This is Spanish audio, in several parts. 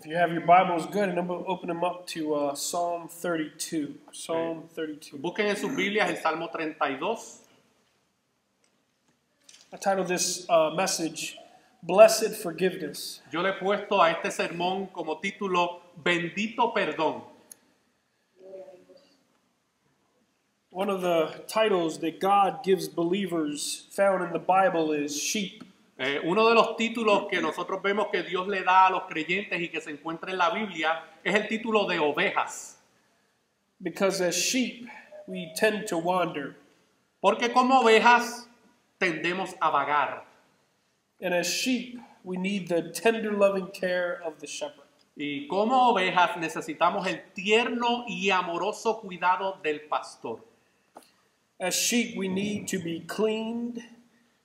If you have your Bibles, good, and open them up to Psalm 32. Psalm 32. Busquen en sus Biblias el Salmo 32. I titled this message, Blessed Forgiveness. Yo le he puesto a este sermón como título, Bendito Perdón. One of the titles that God gives believers found in the Bible is sheep. Uno de los títulos que nosotros vemos que Dios le da a los creyentes y que se encuentra en la Biblia es el título de ovejas. Because as sheep, we tend to wander. Porque como ovejas tendemos a vagar. And as sheep, we need the tender, loving care of the shepherd. Y como ovejas necesitamos el tierno y amoroso cuidado del pastor. As sheep, we need to be cleaned,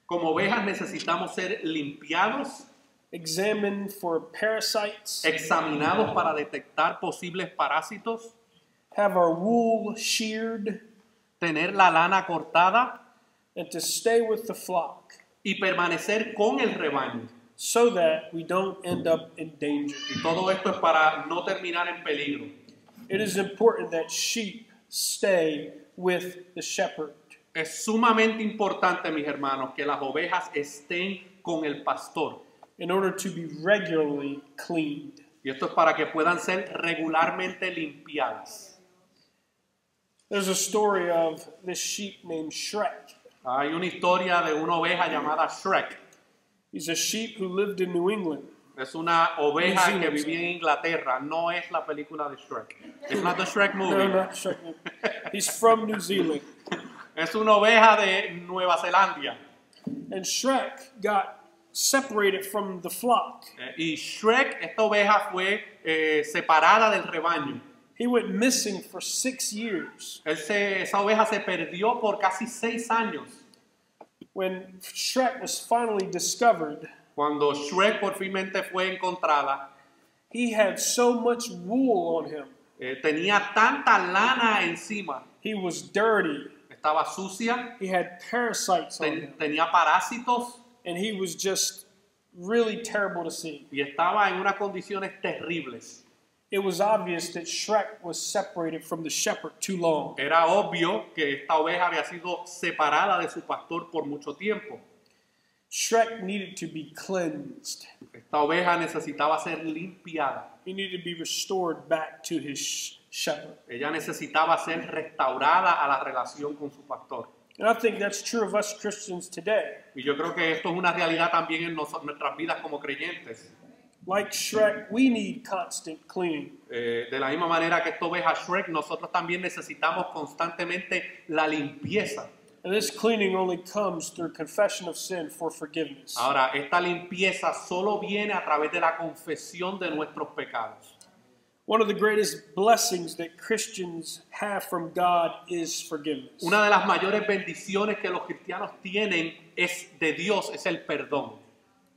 Como ovejas necesitamos ser limpiados, examined for parasites, examinados para detectar posibles parásitos, have our wool sheared, tener la lana cortada and to stay with the flock y permanecer con el rebaño. so that we don't end up in danger. Y todo esto es para no terminar en peligro. It is important that sheep stay with the shepherd. Es sumamente importante, mis hermanos, que las ovejas estén con el pastor. In order to be regularly cleaned. Y esto es para que puedan ser regularmente limpiadas. There's a story of this sheep named Shrek. Hay una historia de una oveja llamada Shrek. He's a sheep who lived in New England. Es una oveja New que Zealand. vivía en Inglaterra. No es la película de Shrek. It's not the Shrek No, movie. not Shrek. He's from New Zealand. Es una oveja de Nueva Zelanda. And Shrek got separated from the flock. Y Shrek, esta oveja fue separada del rebaño. He went missing for 6 years. Esa oveja se perdió por casi 6 años. When Shrek was finally discovered, Cuando Shrek por finmente fue encontrada, he had so much wool on him. tenía tanta lana encima. He was dirty. Estaba sucia, He had parasites on him. tenía parásitos And he was just really terrible to see. y estaba en unas condiciones terribles. It was obvious that Shrek was separated from the shepherd too long. Era obvio que esta oveja había sido separada de su pastor por mucho tiempo. Shrek needed to be cleansed. Esta oveja necesitaba ser limpiada. He needed to be restored back to his shepherd. Ella necesitaba ser restaurada a la relación con su pastor. And I think that's true of us Christians today. Y yo creo que esto es una realidad también en nuestras vidas como creyentes. Like Shrek, we need constant cleaning. De la misma manera que esta oveja Shrek, nosotros también necesitamos constantemente la limpieza. And this cleaning only comes through confession of sin for forgiveness. Ahora, esta limpieza solo viene a través de la confesión de nuestros pecados. One of the greatest blessings that Christians have from God is forgiveness. Una de las mayores bendiciones que los cristianos tienen es de Dios, es el perdón.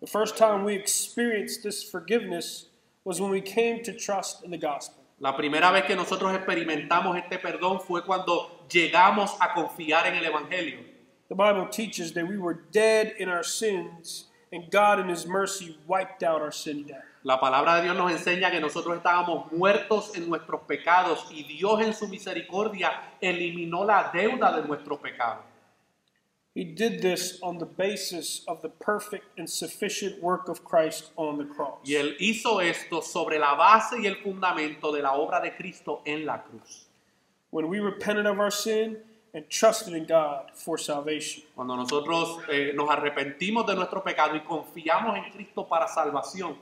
The first time we experienced this forgiveness was when we came to trust in the gospel. La primera vez que nosotros experimentamos este perdón fue cuando llegamos a confiar en el Evangelio. The Bible teaches that we were dead in our sins and God in His mercy wiped out our sin debt. La palabra de Dios nos enseña que nosotros estábamos muertos en nuestros pecados y Dios en su misericordia eliminó la deuda de nuestro pecado. He did this on the basis of the perfect and sufficient work of Christ on the cross. Y Él hizo esto sobre la base y el fundamento de la obra de Cristo en la cruz. When we repented of our sin and trusted in God for salvation. Cuando nosotros nos arrepentimos de nuestro pecado y confiamos en Cristo para salvación.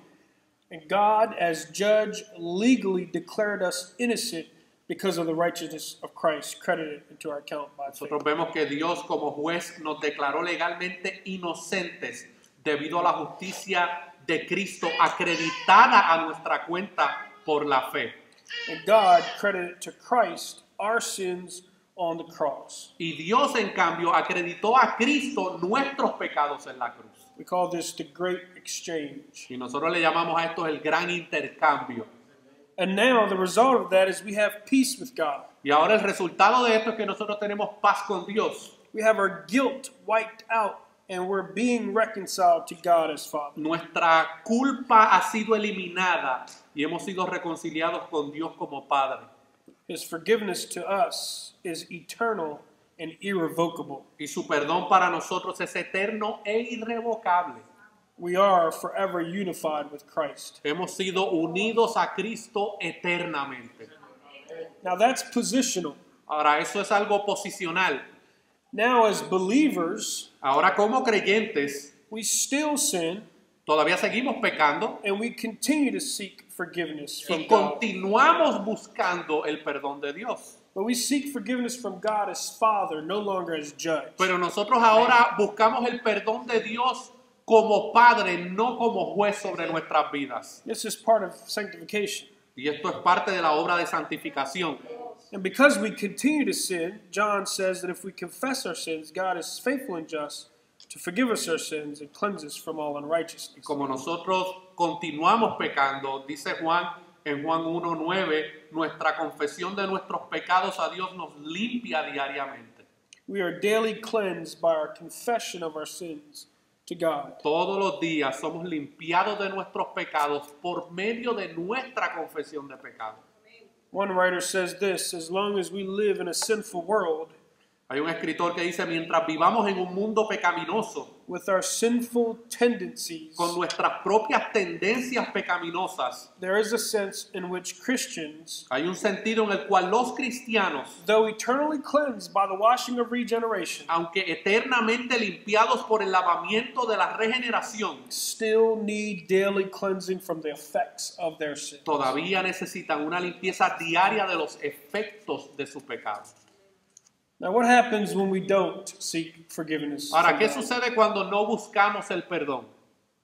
And God, as judge, legally declared us innocent because of the righteousness of Christ credited into our account by faith. Nosotros vemos que Dios como juez nos declaró legalmente inocentes debido a la justicia de Cristo acreditada a nuestra cuenta por la fe. And God credited to Christ our sins on the cross. Y Dios, en cambio, acreditó a Cristo nuestros pecados en la cruz. We call this the great exchange. Y nosotros le llamamos a esto el gran intercambio. And now the result of that is we have peace with God. Y ahora el resultado de esto es que nosotros tenemos paz con Dios. We have our guilt wiped out and we're being reconciled to God as Father. Nuestra culpa ha sido eliminada y hemos sido reconciliados con Dios como Padre. His forgiveness to us is eternal and irrevocable. Y su perdón para nosotros es eterno e irrevocable. We are forever unified with Christ. Hemos sido unidos a Cristo eternamente. Now that's positional. Ahora, eso es algo posicional. Now as believers, Ahora, como creyentes, we still sin todavía seguimos pecando and we continue to seek forgiveness from y God. continuamos buscando el perdón de Dios. But we seek forgiveness from God as Father, no longer as Judge. Pero nosotros ahora buscamos el perdón de Dios como Padre, no como juez sobre nuestras vidas. This is part of sanctification. Y esto es parte de la obra de santificación. And because we continue to sin, John says that if we confess our sins, God is faithful and just to forgive us our sins and cleanse us from all unrighteousness. Como nosotros continuamos pecando, dice Juan en Juan 1:9, nuestra confesión de nuestros pecados a Dios nos limpia diariamente. We are daily cleansed by our confession of our sins to God. Todos los días somos limpiados de nuestros pecados por medio de nuestra confesión de pecado. One writer says this, as long as we live in a sinful world, Hay un escritor que dice, mientras vivamos en un mundo pecaminoso, with our sinful tendencies, con nuestras propias tendencias pecaminosas, there is a sense in which Christians, hay un sentido en el cual los cristianos, though eternally cleansed by the washing of regeneration, aunque eternamente limpiados por el lavamiento de la regeneración, still need daily cleansing from the effects of their sin. todavía necesitan una limpieza diaria de los efectos de su pecado. Now, what happens when we don't seek forgiveness? Ahora, from ¿qué God? sucede cuando no buscamos el perdón?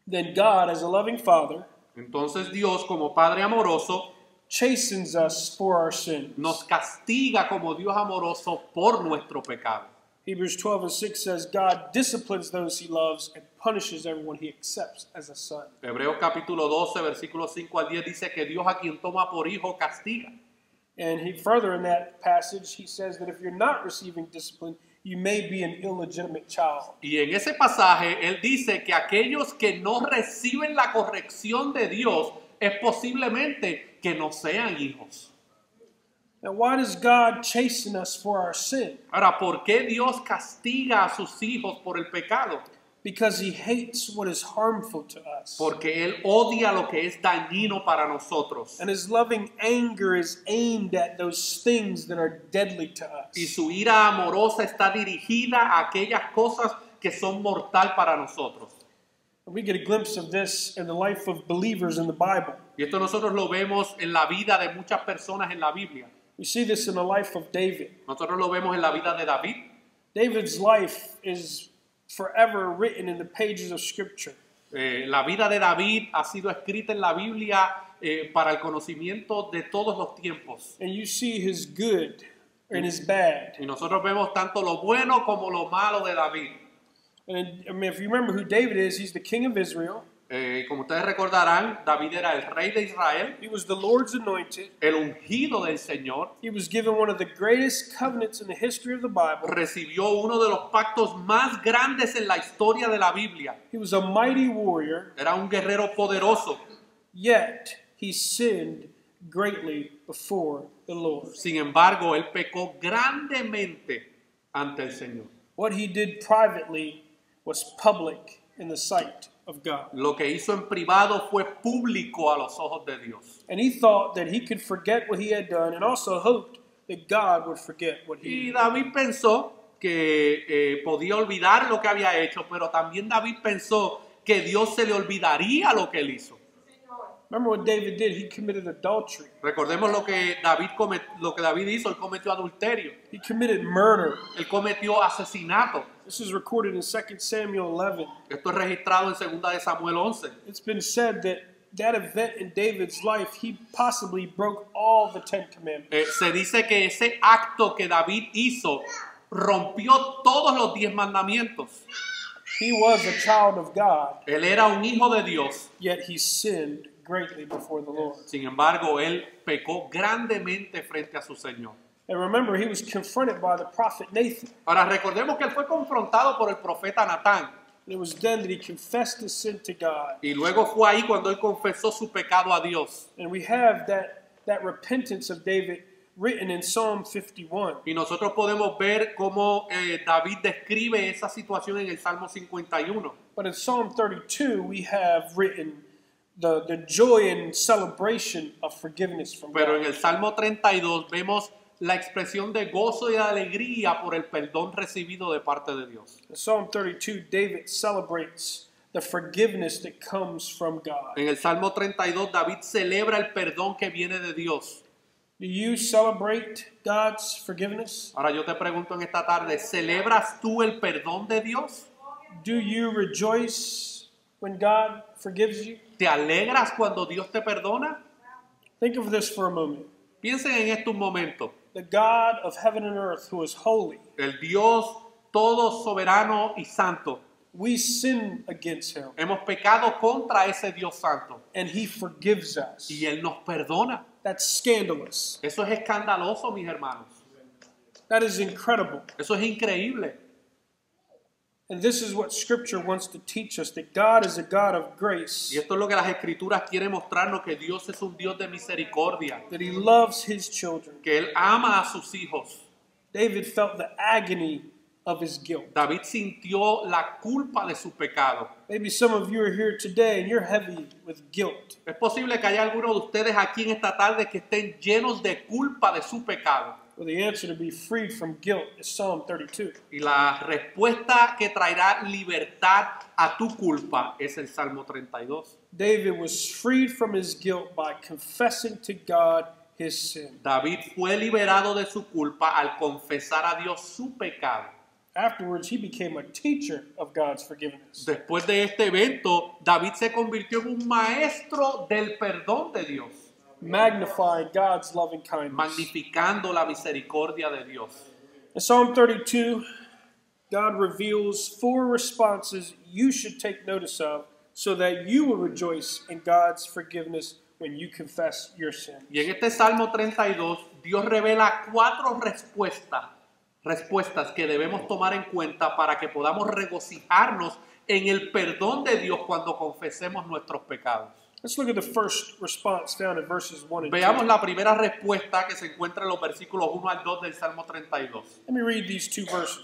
Then God, as a loving Father, Entonces Dios, como Padre amoroso, chastens us for our sins. nos castiga como Dios amoroso por nuestro pecado. Hebrews 12:6 says, God disciplines those he loves and punishes everyone he accepts as a son. Hebreos capítulo 12, versículos 5 al 10 dice que Dios a quien toma por hijo castiga. And he further in that passage, he says that if you're not receiving discipline, you may be an illegitimate child. Y en ese pasaje él dice que aquellos que no reciben la corrección de Dios es posiblemente que no sean hijos. Now, why does God chasten us for our sin? Ahora, ¿por qué Dios castiga a sus hijos por el pecado? Because he hates what is harmful to us. Porque él odia lo que es dañino para nosotros. And his loving anger is aimed at those things that are deadly to Y us. su ira amorosa está dirigida a aquellas cosas que son mortal para nosotros. We get a glimpse of this in the life of believers in the Bible. Y esto nosotros lo vemos en la vida de muchas personas en la Biblia. We see this in the life of David. Nosotros lo vemos en la vida de David. David's life is forever written in the pages of Scripture. La vida de David ha sido escrita en la Biblia para el conocimiento de todos los tiempos. And you see his good and his bad. Y nosotros vemos tanto lo bueno como lo malo de David. And I mean, if you remember who David is, he's the king of Israel. Como ustedes recordarán, David era el rey de Israel, He was the Lord's anointed. el ungido del Señor. He was given one of the greatest covenants in the history of the Bible. Recibió uno de los pactos más grandes en la historia de la Biblia. He was a mighty warrior, Era un guerrero poderoso. yet he sinned greatly before the Lord. Sin embargo, él pecó grandemente ante el Señor. What he did privately was public in the sight of God. Lo que hizo en privado fue público a los ojos de Dios. And he thought that he could forget what he had done and also hoped that God would forget what he Y had done. David pensó que podía olvidar lo que había hecho, pero también David pensó que Dios se le olvidaría lo que él hizo. Remember what David did? He committed adultery. Recordemos lo que David hizo, él cometió adulterio, He committed murder. él cometió asesinato. This is recorded in 2 Samuel 11. Esto es registrado en 2 de Samuel 11. It's been said that that event in David's life, he possibly broke all the 10 commandments. Se dice que ese acto que David hizo rompió todos los 10 mandamientos. He was a child of God, Él era un hijo de Dios. yet he sinned greatly before the Lord. Sin embargo, él pecó grandemente frente a su Señor. And remember, he was confronted by the prophet Nathan. Ahora recordemos que él fue confrontado por el profeta Natán. And it was then that he confessed his sin to God. Y luego fue ahí cuando él confesó su pecado a Dios. And we have that repentance of David written in Psalm 51. Y nosotros podemos ver cómo David describe esa situación en el Salmo 51. But in Psalm 32, we have written the joy and celebration of forgiveness from Pero en God. el Salmo 32 vemos la expresión de gozo y de alegría por el perdón recibido de parte de Dios. In Psalm 32, David celebrates the forgiveness that comes from God. En el Salmo 32 David celebra el perdón que viene de Dios. Do you celebrate God's forgiveness? Ahora yo te pregunto en esta tarde, ¿celebras tú el perdón de Dios? Do you rejoice when God forgives you? ¿Te alegras cuando Dios te perdona? Think of this for a moment. Piensen en esto un momento. The God of heaven and earth who is holy, El Dios todo soberano y santo. we sin against him Hemos pecado contra ese Dios santo and he forgives us. y Él nos perdona. That's scandalous. Eso es escandaloso, mis hermanos. That is incredible. Eso es increíble. And this is what Scripture wants to teach us, that God is a God of grace, Y esto es lo que las Escrituras quieren mostrarnos, que Dios es un Dios de misericordia, that he loves his children. que Él ama a sus hijos. David felt the agony of his guilt. David sintió la culpa de su pecado. Maybe some of you are here today and you're heavy with guilt. Es posible que haya algunos de ustedes aquí en esta tarde que estén llenos de culpa de su pecado. Well, the answer to be freed from guilt is Psalm 32. Y la respuesta que traerá libertad a tu culpa es el Salmo 32. David was freed from his guilt by confessing to God his sin. David fue liberado de su culpa al confesar a Dios su pecado. Afterwards, he became a teacher of God's forgiveness. Después de este evento, David se convirtió en un maestro del perdón de Dios, Magnifying God's loving kindness. magnificando la misericordia de Dios. In Psalm 32, God reveals 4 responses you should take notice of so that you will rejoice in God's forgiveness when you confess your sin. Y en este Salmo 32, Dios revela 4 respuestas que debemos tomar en cuenta para que podamos regocijarnos en el perdón de Dios cuando confesemos nuestros pecados. Let's look at the first response found in verses 1 and 2. Veamos la primera respuesta que se encuentra en los versículos 1 al 2 del Salmo 32. Let me read these 2 verses.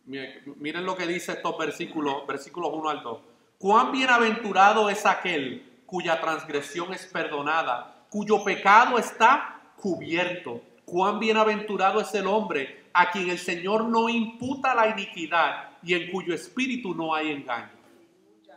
Miren lo que dice estos versículos 1 al 2. Cuán bienaventurado es aquel cuya transgresión es perdonada, cuyo pecado está cubierto. Cuán bienaventurado es el hombre a quien el Señor no imputa la iniquidad y en cuyo espíritu no hay engaño.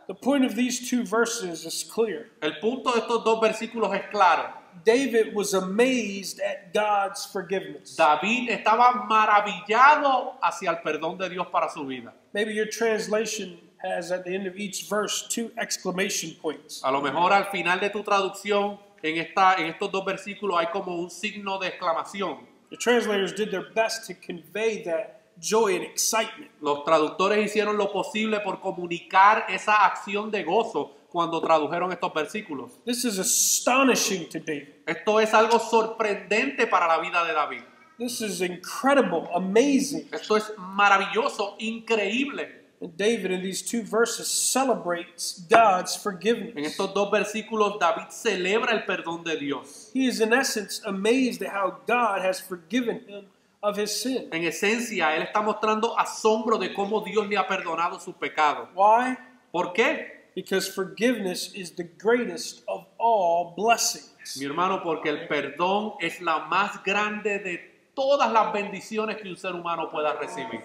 The point of these 2 verses is clear. El punto de estos 2 versículos es claro. David was amazed at God's forgiveness. David estaba maravillado hacia el perdón de Dios para su vida. Maybe your translation has at the end of each verse 2 exclamation points. A lo mejor al final de tu traducción, en estos 2 versículos hay como un signo de exclamación. The translators did their best to convey that joy and excitement. Los traductores hicieron lo posible por comunicar esa acción de gozo cuando tradujeron estos versículos. This is astonishing to David. Esto es algo sorprendente para la vida de David. This is incredible, amazing. Esto es maravilloso, increíble. And David in these 2 verses celebrates God's En forgiveness. estos 2 versículos David celebra el perdón de Dios. He is in essence amazed at how God has forgiven him of his sin. En esencia, él está mostrando asombro de cómo Dios le ha perdonado su pecado. Why? ¿Por qué? Because forgiveness is the greatest of all blessings. Mi hermano, porque el perdón es la más grande de todas las bendiciones que un ser humano pueda recibir.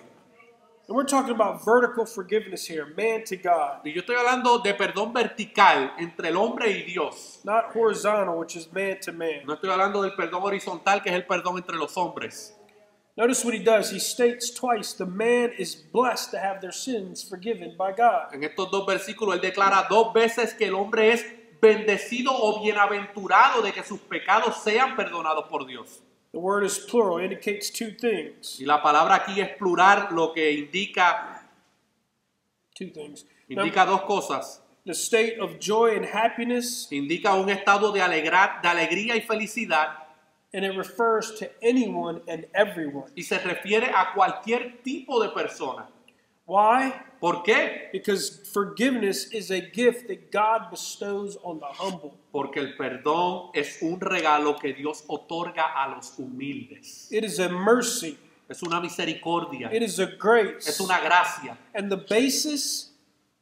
And we're talking about vertical forgiveness here, man to God, Y yo estoy hablando de perdón vertical entre el hombre y Dios. not horizontal, which is man to man. No estoy hablando del perdón horizontal, que es el perdón entre los hombres. Notice what he does. He states twice the man is blessed to have their sins forgiven by God. En estos 2 versículos él declara 2 veces que el hombre es bendecido o bienaventurado de que sus pecados sean perdonados por Dios. The word is plural, indicates 2 things. Y la palabra aquí es plural, lo que indica 2 things. Indica 2 cosas. The state of joy and happiness, Indica un estado de alegría y felicidad, and it refers to anyone and everyone. y se refiere a cualquier tipo de persona. Why? ¿Por qué? Because forgiveness is a gift that God bestows on the humble. Porque el perdón es un regalo que Dios otorga a los humildes. It is a mercy. Es una misericordia. It is a grace. Es una gracia. And the basis,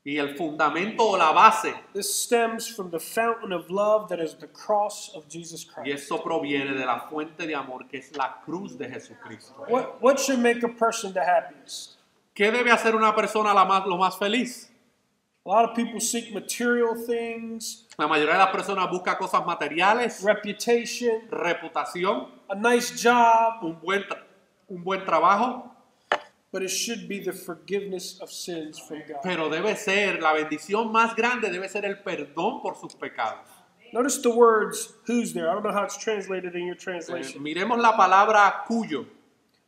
Y el fundamento o la base, this stems from the fountain of love that is the cross of Jesus y Christ. eso proviene de la fuente de amor que es la cruz de Jesucristo. What should make a person the happiest? ¿Qué debe hacer una persona lo más feliz? A lot of people seek material things, La mayoría de las personas busca cosas materiales, reputation, reputación, a nice job, un buen trabajo, but it should be the forgiveness of sins from God. pero debe ser, la bendición más grande debe ser el perdón por sus pecados. Notice the words who's there. I don't know how it's translated in your translation. Miremos la palabra cuyo.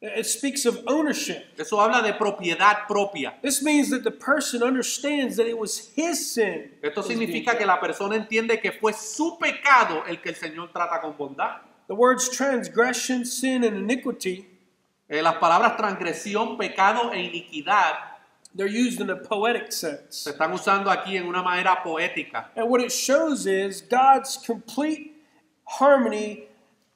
It speaks of ownership. Eso habla de propiedad propia. This means that the person understands that it was his sin. Esto that was being significa que done. la persona entiende que fue su pecado el que el Señor trata con bondad. The words transgression, sin, and iniquity, Las palabras transgresión, pecado e iniquidad they're used in a poetic se sense. están usando aquí en una manera poética. And what it shows is God's complete harmony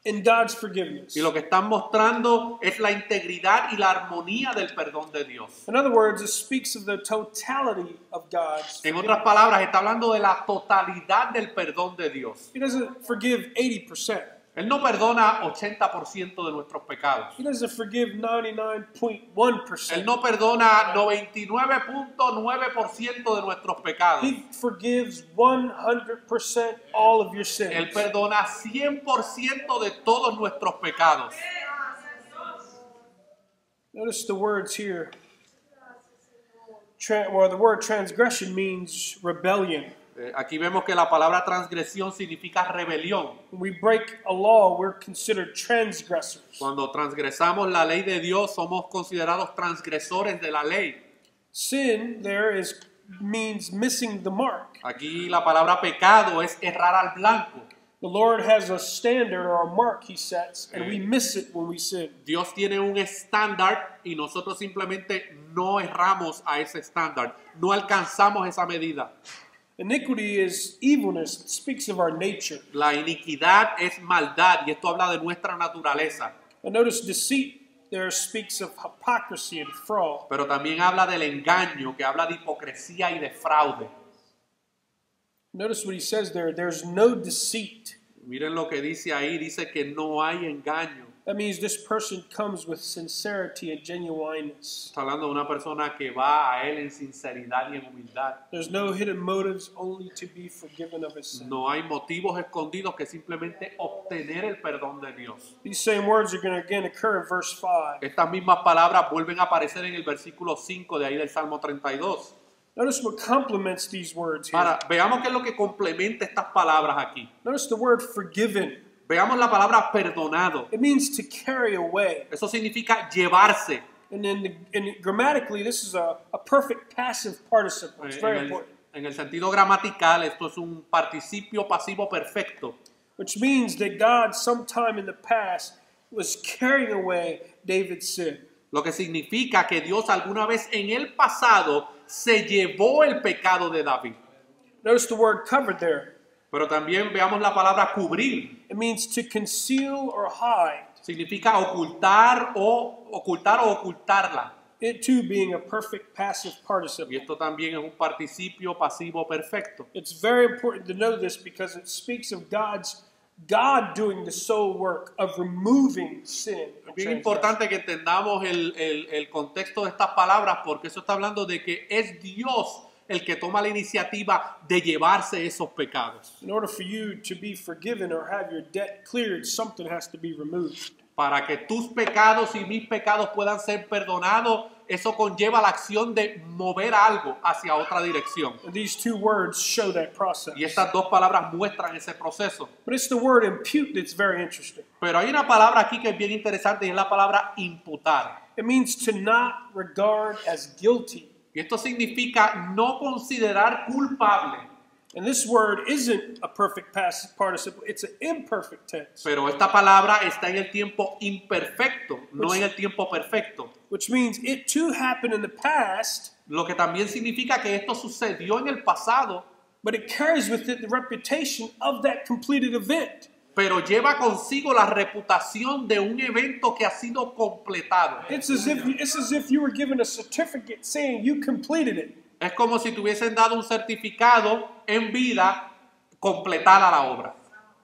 in God's forgiveness. Y lo que están mostrando es la integridad y la armonía del perdón de Dios. In other words, it speaks of the totality of God's En forgiveness. otras palabras, está hablando de la totalidad del perdón de Dios. He doesn't forgive 80%. Él no perdona 80% de nuestros pecados. He doesn't forgive 99.1%. Él no perdona 99.9% de nuestros pecados. He forgives 100% all of your sins. Él perdona 100% de todos nuestros pecados. Notice the words here. The word transgression means rebellion. Aquí vemos que la palabra transgresión significa rebelión. When we break a law, we're considered transgressors. Cuando transgresamos la ley de Dios, somos considerados transgresores de la ley. Sin there means missing the mark. Aquí la palabra pecado es errar al blanco. The Lord has a standard or a mark he sets, and we miss it when we sin. Dios tiene un estándar y nosotros simplemente no erramos a ese estándar. No alcanzamos esa medida. Iniquity is evilness. It speaks of our nature. La iniquidad es maldad y esto habla de nuestra naturaleza. And notice deceit there speaks of hypocrisy and fraud. Pero también habla del engaño, que habla de hipocresía y de fraude. Notice what he says there. There's no deceit. Miren lo que dice ahí, dice que no hay engaño. That means this person comes with sincerity and genuineness. Está hablando de una persona que va a él en sinceridad y en humildad. There's no hidden motives, only to be forgiven of his sin. No hay motivos escondidos que simplemente obtener el perdón de Dios. These same words are going to again occur in verse 5. Estas mismas palabras vuelven a aparecer en el versículo 5 de ahí del Salmo 32. Notice what complements these words here. Ahora, veamos qué es lo que complementa estas palabras aquí. Notice the word forgiven. Veamos la palabra perdonado. It means to carry away. Eso significa llevarse. And grammatically, this is a perfect passive participle. It's very important. En el sentido gramatical, esto es un participio pasivo perfecto. Which means that God, sometime in the past, was carrying away David's sin. Lo que significa que Dios alguna vez en el pasado se llevó el pecado de David. Notice the word covered there. Pero también veamos la palabra cubrir. It means to conceal or hide. Significa ocultar o ocultarla. It too being a perfect passive Y participle. esto también es un participio pasivo perfecto. It's very important to know this because it speaks of God doing the sole work of removing sin. Es bien importante que entendamos el contexto de estas palabras porque eso está hablando de que es Dios el que toma la iniciativa de llevarse esos pecados. In order for you to be forgiven or have your debt cleared, something has to be removed. Para que tus pecados y mis pecados puedan ser perdonados, eso conlleva la acción de mover algo hacia otra dirección. And these two words show that process. Y estas dos palabras muestran ese proceso. But it's the word impute that's very interesting. Pero hay una palabra aquí que es bien interesante y es la palabra imputar. It means to not regard as guilty. Y esto significa no considerar culpable. And this word isn't a perfect past participle, it's an imperfect tense. Pero esta palabra está en el tiempo imperfecto, no en el tiempo perfecto. which means it too happened in the past, lo que también significa que esto sucedió en el pasado, but it carries with it the reputation of that completed event. pero lleva consigo la reputación de un evento que ha sido completado. It's as if you were given a certificate saying you completed it. Es como si te hubiesen dado un certificado en vida completada la obra.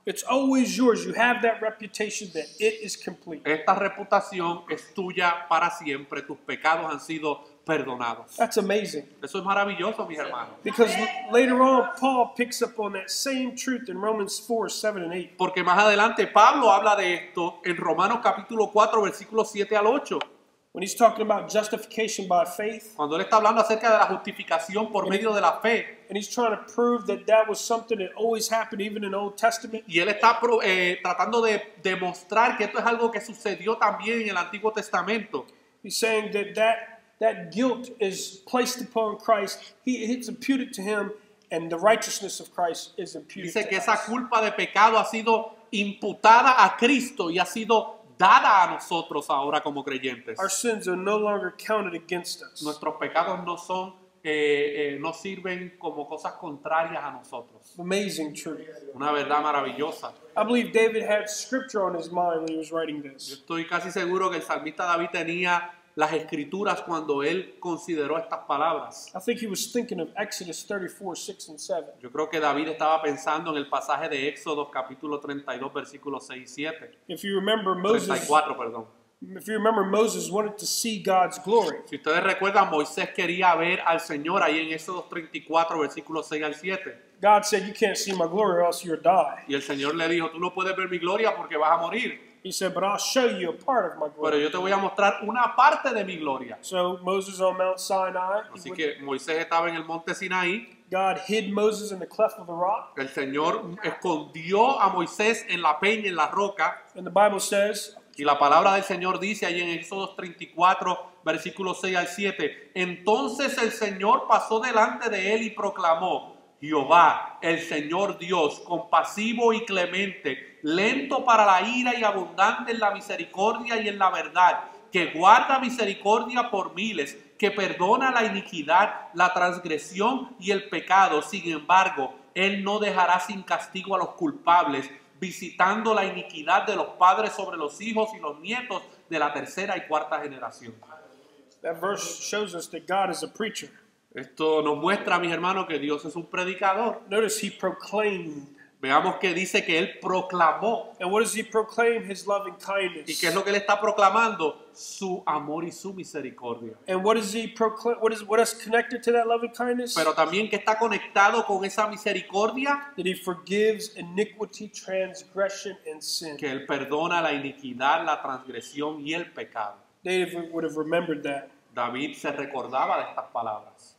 It's always yours. You have that reputation that it is complete. Esta reputación es tuya para siempre. Tus pecados han sido perdonados. That's amazing. Eso es maravilloso, mis hermanos. Because later on, Paul picks up on that same truth in Romans 4, 7, and 8. Porque más adelante Pablo habla de esto en Romanos capítulo 4, versículos 7 al 8. When he's talking about justification by faith, Cuando él está hablando acerca de la justificación por medio de la fe. and he's trying to prove that that was something that always happened even in the Old Testament. Y él está tratando de demostrar que esto es algo que sucedió también en el Antiguo Testamento. He's saying that guilt is placed upon Christ. It's imputed to him, and the righteousness of Christ is imputed Dice que to esa us. culpa de pecado ha sido imputada a Cristo y ha sido dada a nosotros ahora como creyentes. Our sins are no longer counted against us. Nuestros pecados no son, no sirven como cosas contrarias a nosotros. Amazing truth. Una verdad maravillosa. I believe David had scripture on his mind when he was writing Yo this. estoy casi seguro que el salmista David tenía las escrituras cuando él consideró estas palabras. I think he was thinking of Exodus 34, 6 and 7. Yo creo que David estaba pensando en el pasaje de Éxodo capítulo 32 versículos 6 y 7. If you remember, Moses 34, perdón. Moses wanted to see God's glory. Si ustedes recuerdan, Moisés quería ver al Señor ahí en Éxodo 34 versículos 6 al 7. God said, you can't see my glory or else you'll die. Y el Señor le dijo, tú no puedes ver mi gloria porque vas a morir. He said, but I'll show you a part of my Pero glory. yo te voy a mostrar una parte de mi gloria. So Moses on Mount Sinai, Así que Moisés estaba en el monte Sinaí. God hid Moses in the cleft of the rock. El Señor escondió a Moisés en la peña, en la roca. And the Bible says, Y la palabra del Señor dice ahí en Éxodo 34, versículos 6 al 7. Entonces el Señor pasó delante de él y proclamó: Jehová, el Señor Dios, compasivo y clemente, lento para la ira y abundante en la misericordia y en la verdad, que guarda misericordia por miles, que perdona la iniquidad, la transgresión y el pecado. Sin embargo, Él no dejará sin castigo a los culpables, visitando la iniquidad de los padres sobre los hijos y los nietos de la tercera y cuarta generación. that verse shows us that God is a preacher. Esto nos muestra, mis hermanos, que Dios es un predicador. Notice he proclaimed. Veamos que dice que Él proclamó. And what does he proclaim? His loving ¿Y kindness. qué es lo que Él está proclamando? Su amor y su misericordia. And what does he proclaim? What is connected to that loving kindness? Pero también que está conectado con esa misericordia, That he forgives iniquity, transgression, and sin. que Él perdona la iniquidad, la transgresión y el pecado. David would have remembered that. David se recordaba de estas palabras.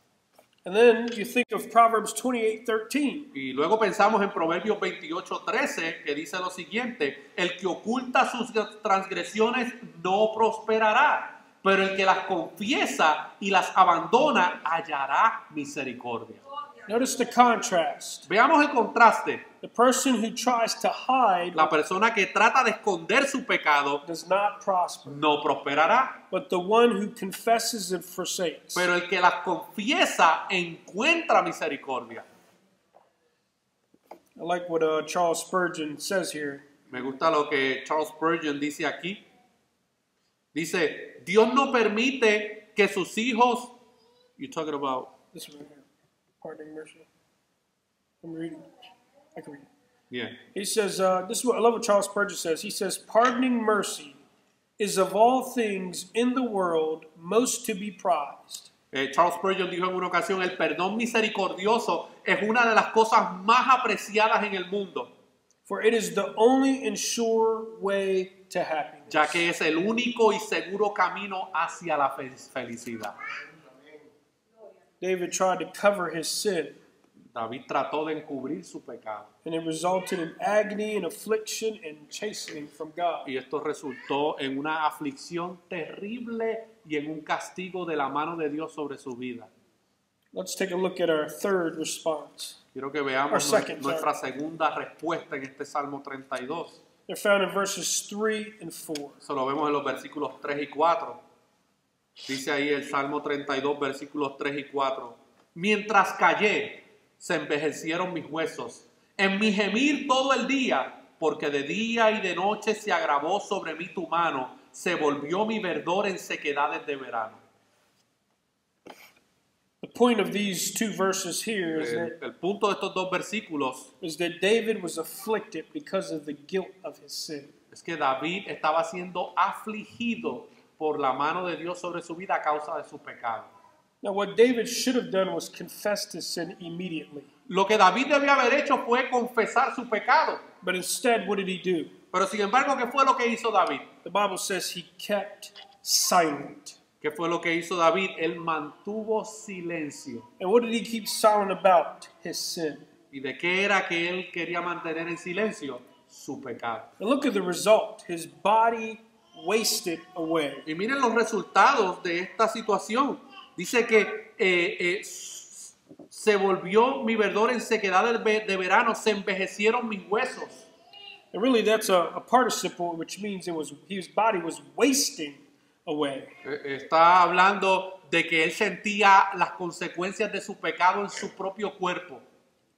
And then you think of Proverbs 28:13. Y luego pensamos en Proverbios 28:13, que dice lo siguiente: el que oculta sus transgresiones no prosperará, pero el que las confiesa y las abandona hallará misericordia. Notice the contrast. Veamos el contraste. The person who tries to hide La persona que trata de esconder su pecado does not prosper, no prosperará, but the one who confesses and forsakes. pero el que las confiesa encuentra misericordia. I like what Charles Spurgeon says here. Me gusta lo que Charles Spurgeon dice aquí. Dice, Dios no permite que sus hijos... You're talking about... This one here, pardoning mercy. I'm reading. I can read it. Yeah. He says, this is what I love what Charles Spurgeon says. He says, pardoning mercy is of all things in the world most to be prized. Charles Spurgeon dijo en una ocasión, el perdón misericordioso es una de las cosas más apreciadas en el mundo, For it is the only and sure way to happiness. ya que es el único y seguro camino hacia la felicidad. David tried to cover his sin, David trató de encubrir su pecado and it resulted in agony and affliction and chastening from God. y esto resultó en una aflicción terrible y en un castigo de la mano de Dios sobre su vida. Let's take a look at our third response. Quiero que veamos Our second, nuestra segunda respuesta en este Salmo 32. They're found in verses 3 and 4. Eso lo vemos en los versículos 3 y 4. Dice ahí el Salmo 32, versículos 3 y 4. Mientras callé, se envejecieron mis huesos. En mi gemir todo el día, porque de día y de noche se agravó sobre mí tu mano, se volvió mi verdor en sequedades de verano. The point of these two verses here El punto de estos dos versículos is that David was afflicted because of the guilt of his sin. es que David estaba siendo afligido por la mano de Dios sobre su vida a causa de su pecado. Now, what David should have done was confessed his sin immediately. Lo que David debió haber hecho fue confesar su pecado. But instead, what did he do? Pero sin embargo, ¿qué fue lo que hizo David? The Bible says he kept silent. ¿Qué fue lo que hizo David? Él mantuvo silencio. And what did he keep silent about? His sin. ¿Y de qué era que él quería mantener en silencio? Su pecado. And look at the result. His body wasted away. Y miren los resultados de esta situación. Dice que se volvió mi verdor en sequedad de verano, se envejecieron mis huesos. And really, that's a participle, which means his body was wasting away. Está hablando de que él sentía las consecuencias de su pecado en su propio cuerpo.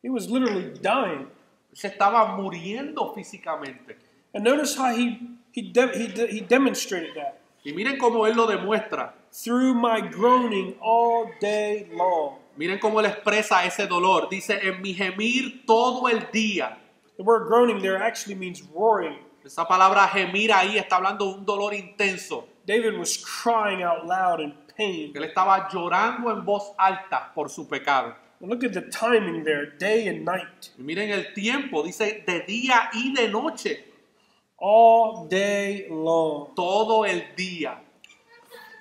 He was literally dying. Se estaba muriendo físicamente. And notice how he demonstrated that. Y miren cómo él lo demuestra. Through my groaning all day long. Miren cómo él expresa ese dolor. Dice, en mi gemir todo el día. The word groaning there actually means roaring. Esa palabra gemir ahí está hablando de un dolor intenso. David was crying out loud in pain. Él estaba llorando en voz alta por su pecado. And look at the timing there, day and night. Y miren el tiempo, dice de día y de noche. All day long. Todo el día.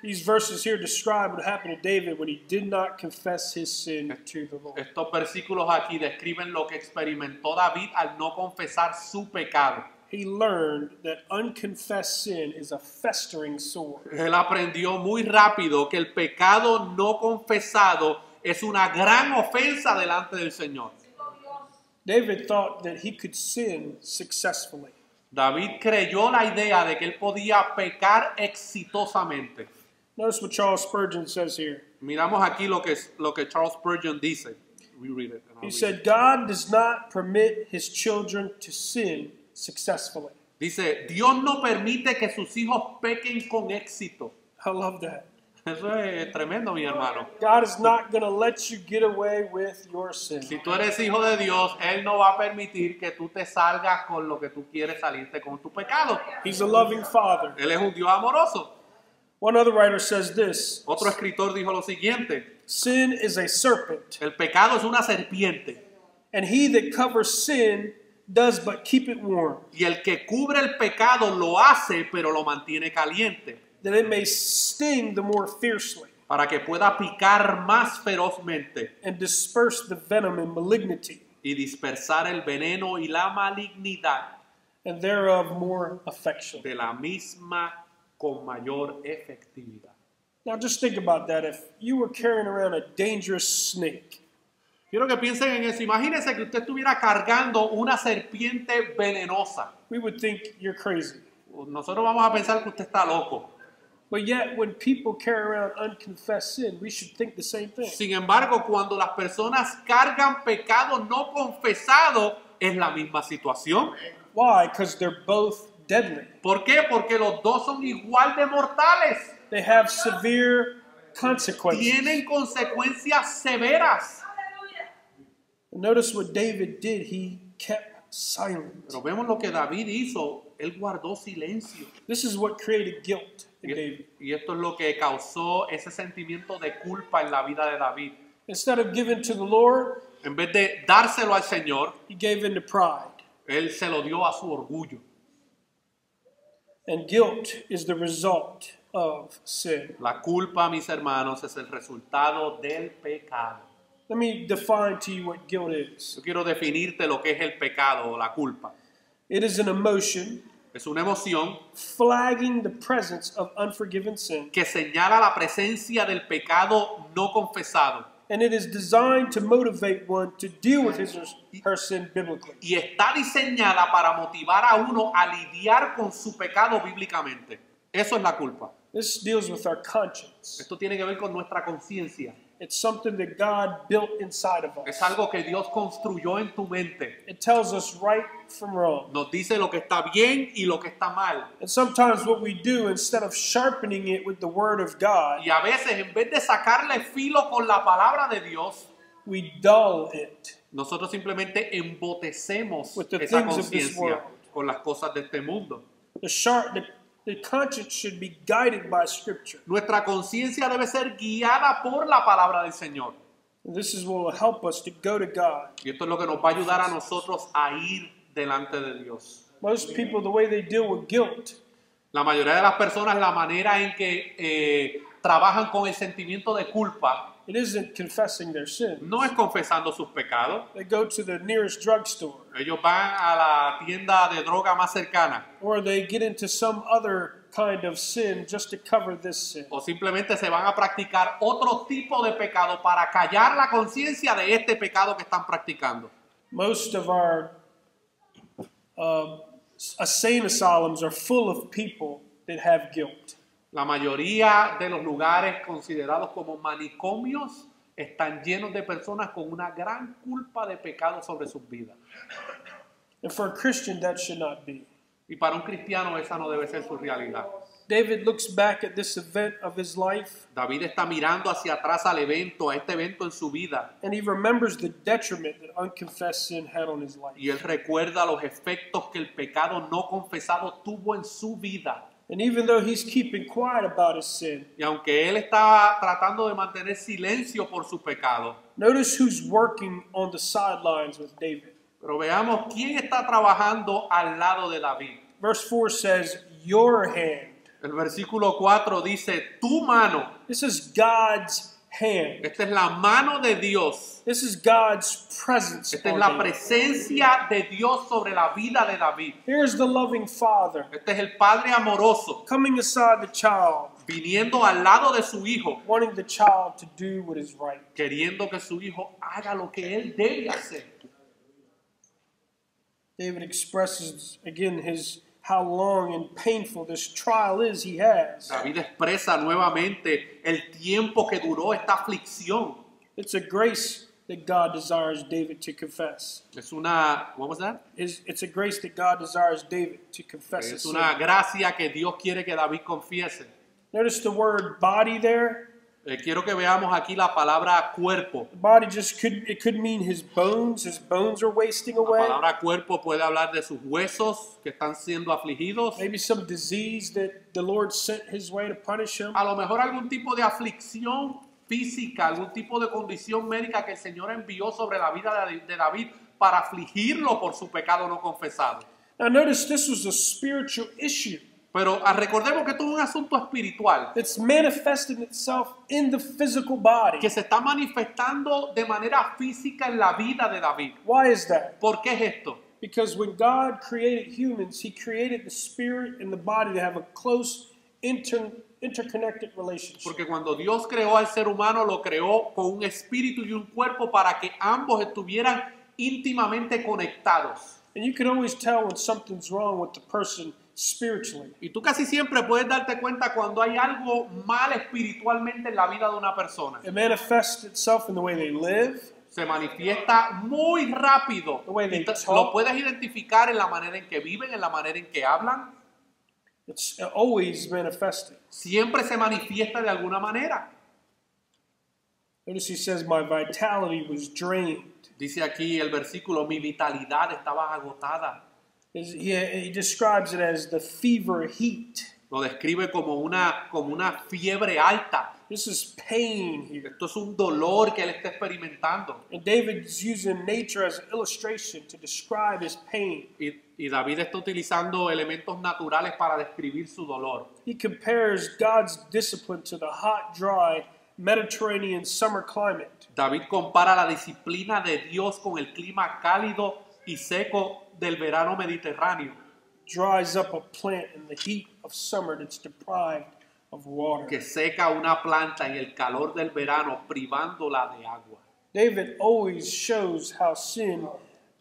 These verses here describe what happened to David when he did not confess his sin to the Lord. Estos versículos aquí describen lo que experimentó David al no confesar su pecado. He learned that unconfessed sin is a festering sore. Él aprendió muy rápido que el pecado no confesado es una gran ofensa delante del Señor. David thought that he could sin successfully. David creyó la idea de que él podía pecar exitosamente. Notice what Charles Spurgeon says here. Miramos aquí lo que Charles Spurgeon dice. We read it, and I'll He read said, it. God does not permit his children to sin successfully. Dice, Dios no permite que sus hijos pequen con éxito. I love that. Eso es tremendo, mi hermano. God is not going to let you get away with your sin. Si tú eres hijo de Dios, Él no va a permitir que tú te salgas con lo que tú quieres salirte con tu pecado. He's a loving father. Él es un Dios amoroso. One other writer says this. Otro escritor dijo lo siguiente. Sin is a serpent, El pecado es una serpiente. and he that covers sin does but keep it warm, Y el que cubre el pecado lo hace, pero lo mantiene caliente. that it may sting the more fiercely, Para que pueda picar más ferozmente and disperse the venom and malignity, y dispersar el veneno y la malignidad and thereof more affection. de la misma con mayor efectividad. Now just think about that. If you were carrying around a dangerous snake, Quiero que piensen en eso. Imagínense que usted estuviera cargando una serpiente venenosa. we would think you're crazy. Nosotros vamos a pensar que usted está loco. But yet, when people carry around unconfessed sin, we should think the same thing. Sin embargo, cuando las personas cargan pecado no confesado, es la misma situación. Why? Because they're both deadly. ¿Por qué? Porque los dos son igual de mortales. They have severe consequences. Tienen consecuencias severas. And notice what David did. He kept silent. Pero vemos lo que David hizo. Él guardó silencio. This is what created guilt in David. Y esto es lo que causó ese sentimiento de culpa en la vida de David. Instead of giving to the Lord, En vez de dárselo al Señor, he gave in to pride. él se lo dio a su orgullo. And guilt is the result of sin. La culpa, mis hermanos, es el resultado del pecado. Let me define to you what guilt is. Yo quiero definirte lo que es el pecado o la culpa. It is an emotion Es una emoción flagging the presence of unforgiven sin, que señala la presencia del pecado no confesado and it is designed to motivate one to deal with his or her sin biblically. y está diseñada para motivar a uno a lidiar con su pecado bíblicamente. Eso es la culpa. This deals with our conscience. Esto tiene que ver con nuestra conciencia. It's something that God built inside of Es us. algo que Dios construyó en tu mente. It tells us right from wrong. Nos dice lo que está bien y lo que está mal. And sometimes what we do, instead of sharpening it with the Word of God, Y a veces, en vez de sacarle filo con la palabra de Dios, we dull it. nosotros simplemente embotecemos With the esa things of this conciencia world. con las cosas de este mundo. The conscience should be guided by Scripture. Nuestra conciencia debe ser guiada por la palabra del Señor. And this is what will help us to go to God. Y esto es lo que nos va a ayudar a nosotros a ir delante de Dios. Most people, the way they deal with guilt La mayoría de las personas, la manera en que trabajan con el sentimiento de culpa, it isn't confessing their sin. no es confesando sus pecados. They go to the nearest drugstore, Ellos van a la tienda de droga más cercana or they get into some other kind of sin just to cover this sin. o simplemente se van a practicar otro tipo de pecado para callar la conciencia de este pecado que están practicando. Most of our insane asylums are full of people that have guilt. La mayoría de los lugares considerados como manicomios están llenos de personas con una gran culpa de pecado sobre sus vidas. And for a Christian, that should not be. Y para un cristiano esa no debe ser su realidad. David looks back at this event of his life, David está mirando hacia atrás al evento, a este evento en su vida, and he remembers the detriment that unconfessed sin had on his life. y él recuerda los efectos que el pecado no confesado tuvo en su vida. And even though he's keeping quiet about his sin, Y aunque él está tratando de mantener silencio por su pecado, notice who's working on the sidelines with David. pero veamos quién está trabajando al lado de David. Verse 4 says, your hand. El versículo 4 dice, tu mano. This is God's hand. Esta es la mano de Dios. This is God's presence. Esta es on la David. presencia de Dios sobre la vida de David. Here's the loving father Este es el Padre amoroso, coming aside the child, viniendo al lado de su hijo, wanting the child to do what is right. queriendo que su hijo haga lo que él debe hacer. David expresses again how long and painful this trial is he has. David expresa nuevamente el tiempo que duró esta aflicción. It's a grace that God desires David to confess. Es una, what was that? It's a grace that God desires David to confess his Es sin. una gracia que Dios quiere que David confiese. Notice the word body there. Quiero que veamos aquí la palabra cuerpo. The body just could mean his bones. His bones are wasting La away. palabra cuerpo puede hablar de sus huesos que están siendo afligidos. Maybe some disease that the Lord sent his way to punish him. A lo mejor algún tipo de aflicción física, algún tipo de condición médica que el Señor envió sobre la vida de David para afligirlo por su pecado no confesado. Now notice this was a spiritual issue. Pero recordemos que esto es un asunto espiritual It's manifesting itself in the physical body. que se está manifestando de manera física en la vida de David. Why is that? ¿Por qué es esto? Because when God created humans, he created the spirit and the body to have a close interconnected relationship. Porque cuando Dios creó al ser humano, lo creó con un espíritu y un cuerpo para que ambos estuvieran íntimamente conectados. And you can always tell when something's wrong with the person spiritually. Y tú casi siempre puedes darte cuenta cuando hay algo mal espiritualmente en la vida de una persona. It manifests itself in the way they live, Se manifiesta muy rápido. The way they Y talk. lo puedes identificar en la manera en que viven, en la manera en que hablan. it's always manifesting. Siempre se manifiesta de alguna manera. Notice he says, my vitality was drained. Dice aquí el versículo, mi vitalidad estaba agotada. He describes it as the fever heat. Lo describe como una fiebre alta. This is pain here. Esto es un dolor que él está experimentando. And David's using nature as an illustration to describe his pain. Y David está utilizando elementos naturales para describir su dolor. He compares God's discipline to the hot, dry Mediterranean summer climate. David compara la disciplina de Dios con el clima cálido y seco del verano mediterráneo, Dries up a plant in the heat of summer that's deprived of water. que seca una planta en el calor del verano privándola de agua. David always shows how sin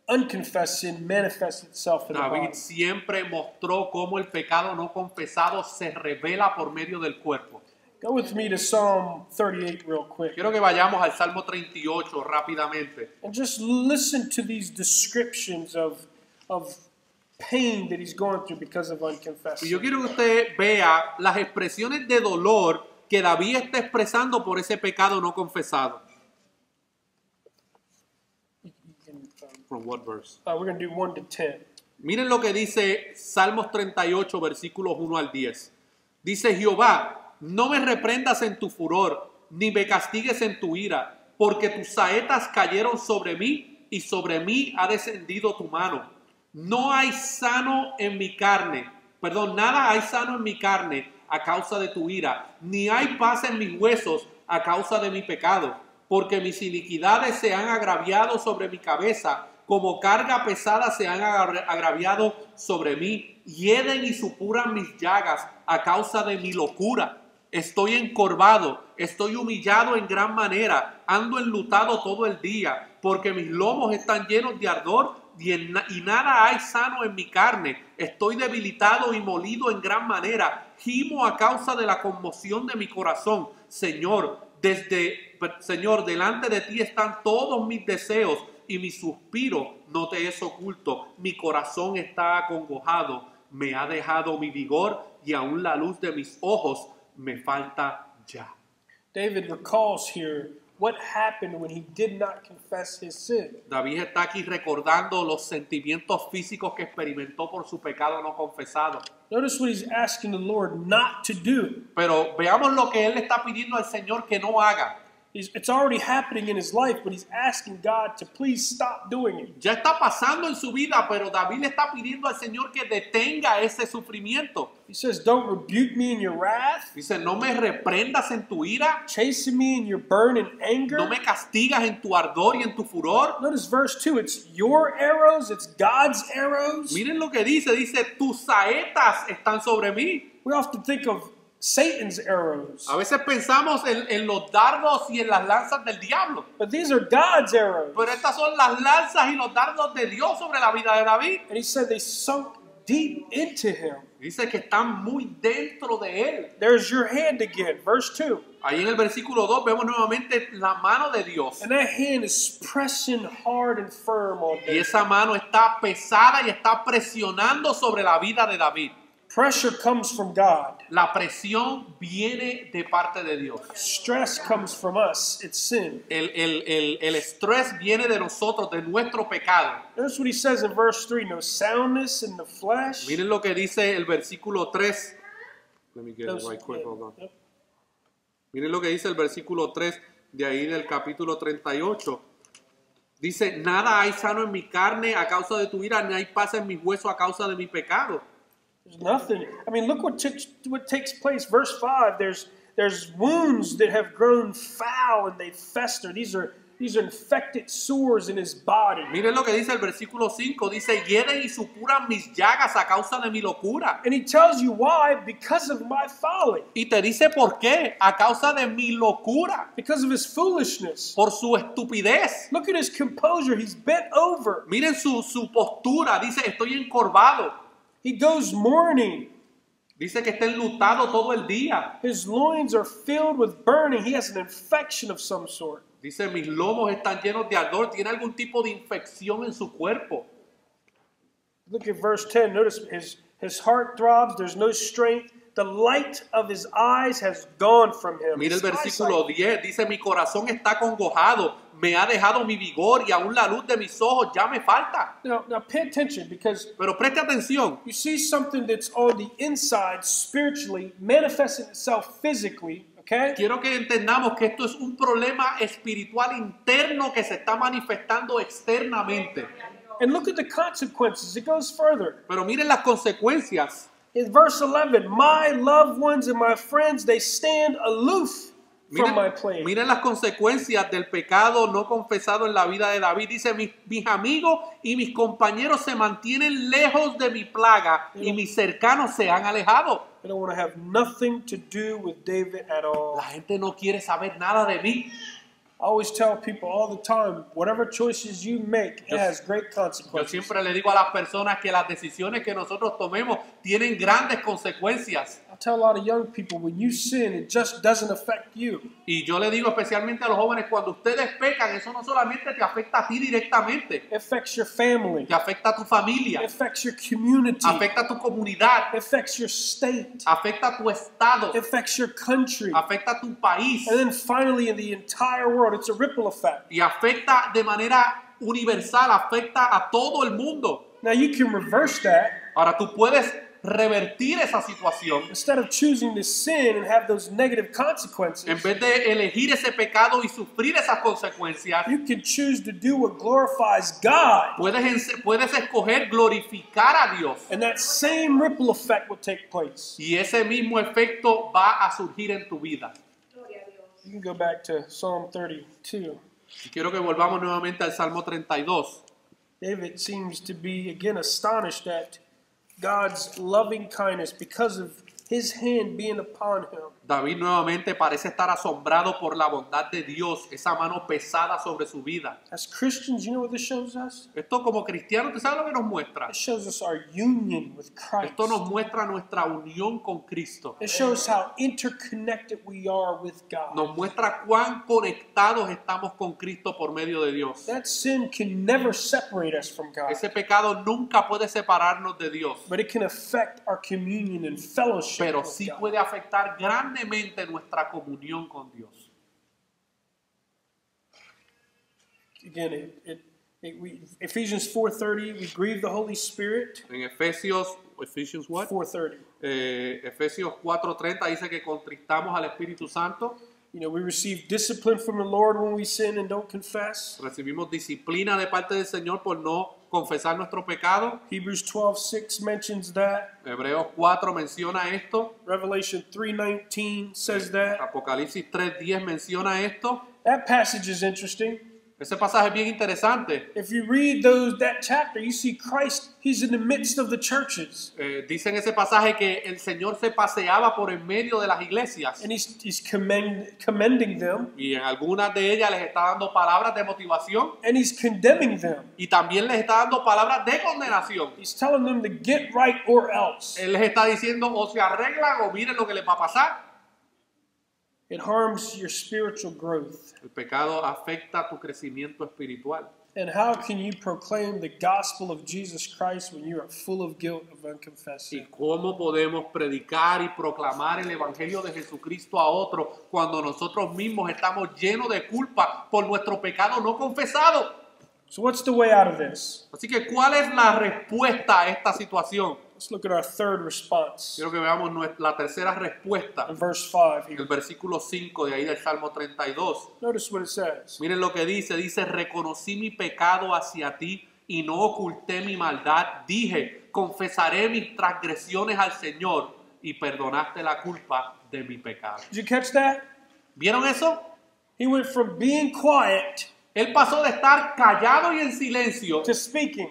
unconfessed sin manifests itself in the body. David siempre mostró cómo el pecado no confesado se revela por medio del cuerpo. Go with me to Psalm 38 real quick. Quiero que vayamos al Salmo 38 rápidamente. And just listen to these descriptions of pain that he's going through because of unconfessed Y yo sin. quiero que usted vea las expresiones de dolor que David está expresando por ese pecado no confesado. You can, From what verse? we're going to do 1 to 10. Miren lo que dice Salmos 38, versículos 1 al 10. Dice Jehová, no me reprendas en tu furor, ni me castigues en tu ira, porque tus saetas cayeron sobre mí y sobre mí ha descendido tu mano. No hay sano en mi carne, nada hay sano en mi carne a causa de tu ira, ni hay paz en mis huesos a causa de mi pecado, porque mis iniquidades se han agraviado sobre mi cabeza, como carga pesada se han agraviado sobre mí, hieden y supuran mis llagas a causa de mi locura. Estoy encorvado, estoy humillado en gran manera, ando enlutado todo el día, porque mis lomos están llenos de ardor y nada hay sano en mi carne. Estoy debilitado y molido en gran manera, gimo a causa de la conmoción de mi corazón. Señor, delante de ti están todos mis deseos y mi suspiro no te es oculto. Mi corazón está acongojado, me ha dejado mi vigor y aún la luz de mis ojos me falta ya. David recalls here what happened when he did not confess his sin. David está aquí recordando los sentimientos físicos que experimentó por su pecado no confesado. Notice what he's asking the Lord not to do. Pero veamos lo que él le está pidiendo al Señor que no haga. It's already happening in his life, but he's asking God to please stop doing it. Ya está pasando en su vida, pero David le está pidiendo al Señor que detenga ese sufrimiento. He says, don't rebuke me in your wrath, Dice, no me reprendas en tu ira, chasten me in your burning anger. no me castigas en tu ardor y en tu furor. Notice verse 2, it's your arrows, it's God's arrows. Miren lo que dice, tus saetas están sobre mí. We often think of Satan's arrows, A veces pensamos en los dardos y en las lanzas del diablo, but these are God's arrows. pero estas son las lanzas y los dardos de Dios sobre la vida de David. And he said they sunk deep into him. Dice que están muy dentro de él. There's your hand again, verse 2. Ahí en el versículo 2 vemos nuevamente la mano de Dios. And that hand is pressing hard and firm on Y David. esa mano está pesada y está presionando sobre la vida de David. Pressure comes from God. La presión viene de parte de Dios. Stress comes from us. It's sin. El estrés viene de nosotros, de nuestro pecado. Notice what he says in verse 3. No soundness in the flesh. Miren lo que dice el versículo 3. Let me get it No- right quick, hold on. Yep. Miren lo que dice el versículo 3 de ahí del capítulo 38. Dice, nada hay sano en mi carne a causa de tu ira, ni hay paz en mis huesos a causa de mi pecado. There's nothing. I mean, look what takes place. Verse 5, there's wounds that have grown foul and they fester. These are infected sores in his body. Miren lo que dice el versículo 5. Dice, hieden y supuran mis llagas a causa de mi locura. And he tells you why, because of my folly, Y te dice por qué, a causa de mi locura, because of his foolishness. por su estupidez. Look at his composure. He's bent over. Miren su postura, dice, estoy encorvado. He goes mourning. Dice que está enlutado todo el día. His loins are filled with burning. He has an infection of some sort. Dice, mis lomos están llenos de ardor. Tiene algún tipo de infección en su cuerpo. Look at verse 10. Notice his heart throbs. There's no strength. The light of his eyes has gone from him. Mira el His versículo eyesight. 10. Dice, mi corazón está congojado. Me ha dejado mi vigor y aún la luz de mis ojos ya me falta. Now pay attention, because Pero preste atención. you see something that's on the inside spiritually manifesting itself physically, okay? Quiero que entendamos que esto es un problema espiritual interno que se está manifestando externamente. And look at the consequences. It goes further. Pero miren las consecuencias. In verse 11, my loved ones and my friends, they stand aloof from my plague. Miren las consecuencias del pecado no confesado en la vida de David. Dice, mis amigos y mis compañeros se mantienen lejos de mi plaga y mis cercanos se han alejado. They don't want to have nothing to do with David at all. La gente no quiere saber nada de mí. I always tell people all the time, whatever choices you make, it has great Yo consequences. siempre le digo a las personas que las decisiones que nosotros tomemos tienen grandes consecuencias. I tell a lot of young people, when you sin, it just doesn't affect you. Y yo le digo especialmente a los jóvenes, cuando ustedes pecan, eso no solamente te afecta a ti directamente, It affects your family. te afecta a tu familia, It affects your community. afecta a tu comunidad, It affects your state. afecta a tu estado, It affects your country. afecta a tu país And then finally, in the entire world, it's a ripple effect. y afecta de manera universal, afecta a todo el mundo. Now, you can reverse that. Ahora tú puedes revertir esa situación. Instead of choosing to sin and have those negative consequences, En vez de elegir ese pecado y sufrir esas consecuencias, you can choose to do what glorifies God. puedes escoger glorificar a Dios. And that same ripple effect will take place. Y ese mismo efecto va a surgir en tu vida. You can go back to Psalm 32. Y quiero que volvamos nuevamente al Salmo 32. David seems to be again astonished at God's loving kindness because of his hand being upon him. David nuevamente parece estar asombrado por la bondad de Dios, esa mano pesada sobre su vida. As Christians, you know what this shows us? Esto como cristianos, ¿tú sabes lo que nos muestra? It shows us our union with Christ. Esto nos muestra nuestra unión con Cristo. It shows how interconnected we are with God. Nos muestra cuán conectados estamos con Cristo por medio de Dios. That sin can never separate us from God, Ese pecado nunca puede separarnos de Dios, but it can affect our communion and fellowship pero with sí God. puede afectar grandemente nuestra comunión con Dios. Again, Ephesians 4:30, we grieve the Holy Spirit. En Efesios what? 4:30. Efesios 4:30 dice que contristamos al Espíritu Santo. You know, we receive discipline from the Lord when we sin and don't confess. Recibimos disciplina de parte del Señor por no confesar nuestro pecado. Hebrews 12:6 mentions that. Hebreos 4 menciona esto. Revelation 3:19 says that. Apocalipsis 3:10 menciona esto. That passage is interesting. Ese pasaje es bien interesante. If you read that chapter, you see Christ, he's in the midst of the churches. Dice en ese pasaje que el Señor se paseaba por en medio de las iglesias. And he's commending them. Y en algunas de ellas les está dando palabras de motivación. And he's condemning them. Y también les está dando palabras de condenación. He's telling them to get right or else. Él les está diciendo o se arreglan o miren lo que les va a pasar. It harms your spiritual growth. El pecado afecta tu crecimiento espiritual. And how can you proclaim the gospel of Jesus Christ when you are full of guilt of unconfessed ¿Y sin? cómo podemos predicar y proclamar el evangelio de Jesucristo a otro cuando nosotros mismos estamos llenos de culpa por nuestro pecado no confesado? So what's the way out of this? Así que, ¿cuál es la respuesta a esta situación? Let's look at our third response. Quiero que veamos la tercera respuesta. In verse 5 En el here. versículo 5 de ahí del Salmo 32. Notice what it says. Miren lo que dice. Dice, reconocí mi pecado hacia ti y no oculté mi maldad. Dije, confesaré mis transgresiones al Señor y perdonaste la culpa de mi pecado. Did you catch that? ¿Vieron eso? He went from being quiet Él pasó de estar callado y en silencio to speaking.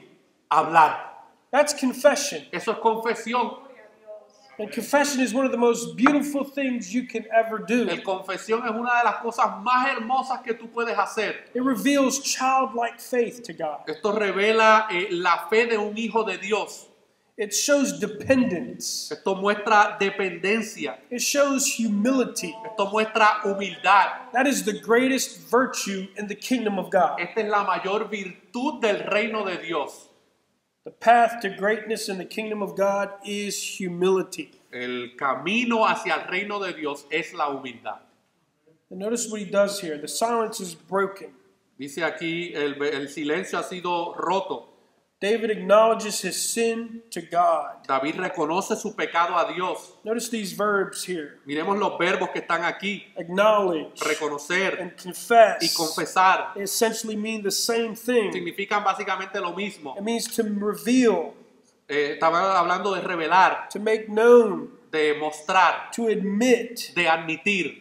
a hablar. That's confession. Eso es confesión. And confession is one of the most beautiful things you can ever do. La confesión es una de las cosas más hermosas que tú puedes hacer. It reveals childlike faith to God. Esto revela la fe de un hijo de Dios. It shows dependence. Esto muestra dependencia. It shows humility. Esto muestra humildad. That is the greatest virtue in the kingdom of God. Esta es la mayor virtud del reino de Dios. The path to greatness in the kingdom of God is humility. El camino hacia el reino de Dios es la humildad. And notice what he does here. The silence is broken. Dice aquí, el silencio ha sido roto. David acknowledges his sin to God. David reconoce su pecado a Dios. Notice these verbs here. Miremos los verbos que están aquí. Acknowledge Reconocer and confess. y confesar. They essentially mean the same thing. Significan básicamente lo mismo. It means to reveal, Estaba hablando de revelar, to make known, de mostrar, to admit. de admitir.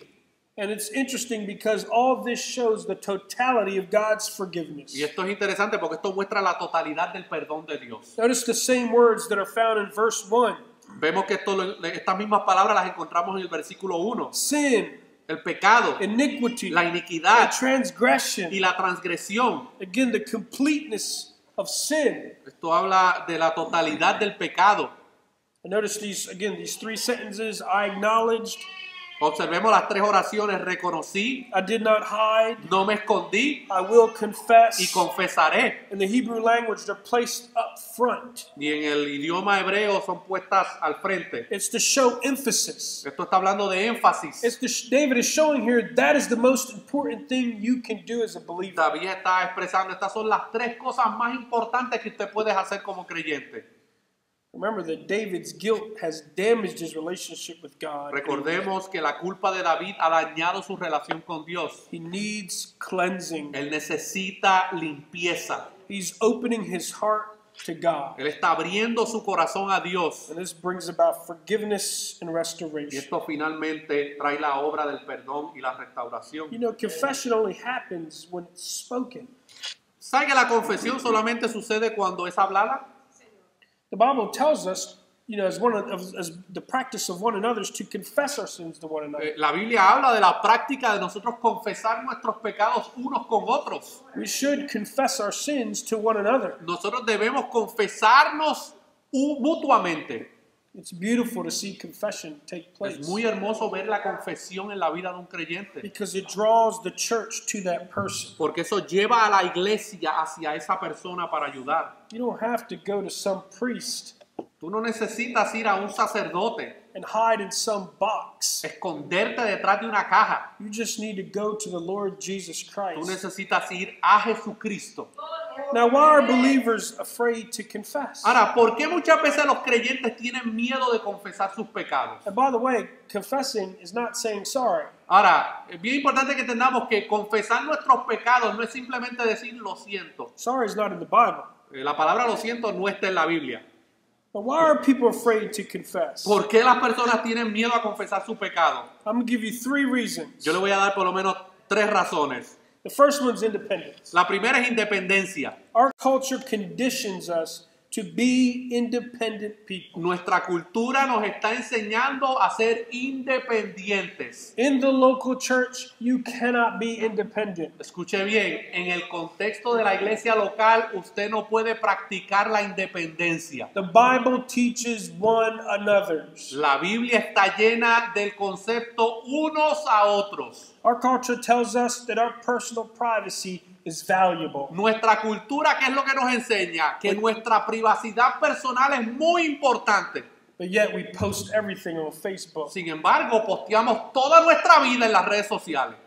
And it's interesting because all this shows the totality of God's forgiveness. Y esto es interesante porque esto muestra la totalidad del perdón de Dios. Notice the same words that are found in verse 1. Vemos que estas mismas palabras las encontramos en el versículo 1. Sin, el pecado, iniquity, la and iniquidad transgression. y la transgresión. Again, the completeness of sin. Esto habla de la totalidad del pecado. And notice these three sentences. I acknowledged, Observemos las tres oraciones. Reconocí, I did not hide, no me escondí I will confess. y confesaré. In the Hebrew language, they're placed up front. Y en el idioma hebreo son puestas al frente. It's to show emphasis. Esto está hablando de énfasis. David is showing here that is the most important thing you can do as a believer. David está expresando, estas son las tres cosas más importantes que usted puede hacer como creyente. Remember that David's guilt has damaged his relationship with God. Recordemos que la culpa de David ha dañado su relación con Dios. He needs cleansing. Él necesita limpieza. He's opening his heart to God. Él está abriendo su corazón a Dios. And this brings about forgiveness and Y restoration. esto finalmente trae la obra del perdón y la restauración. You know, confession only happens when it's spoken. ¿Sabe que la confesión solamente sucede cuando es hablada? The Bible tells us, you know, as the practice of one another is to confess our sins to one another. La Biblia habla de la práctica de nosotros confesar nuestros pecados unos con otros. We should confess our sins to one another. Nosotros debemos confesarnos mutuamente. It's beautiful to see confession take place Es muy hermoso ver la confesión en la vida de un creyente, because it draws the church to that person. porque eso lleva a la iglesia hacia esa persona para ayudar. You don't have to go to some priest Tú no necesitas ir a un sacerdote, and hide in some box. esconderte detrás de una caja. You just need to go to the Lord Jesus Tú Christ. necesitas ir a Jesucristo. Now, why are believers afraid to confess? Ahora, ¿por qué muchas veces los creyentes tienen miedo de confesar sus pecados? And by the way, confessing is not saying sorry. Ahora, es bien importante que entendamos que confesar nuestros pecados no es simplemente decir lo siento. Sorry is not in the Bible. La palabra lo siento no está en la Biblia. But why are people afraid to confess? ¿Por qué las personas tienen miedo a confesar su pecado? I'm going to give you three reasons. Yo le voy a dar por lo menos tres razones. The first one's independence. La primera es independencia. Our culture conditions us to be independent people. Nuestra cultura nos está enseñando a ser independientes. In the local church, you cannot be independent. Escuche bien, en el contexto de la iglesia local, usted no puede practicar la independencia. The Bible teaches one another's. La Biblia está llena del concepto unos a otros. Our culture tells us that our personal privacy is valuable. Nuestra cultura, ¿qué es lo que nos enseña? Que nuestra privacidad personal es muy importante. But yet we post everything on Facebook. Sin embargo, posteamos toda nuestra vida en las redes sociales.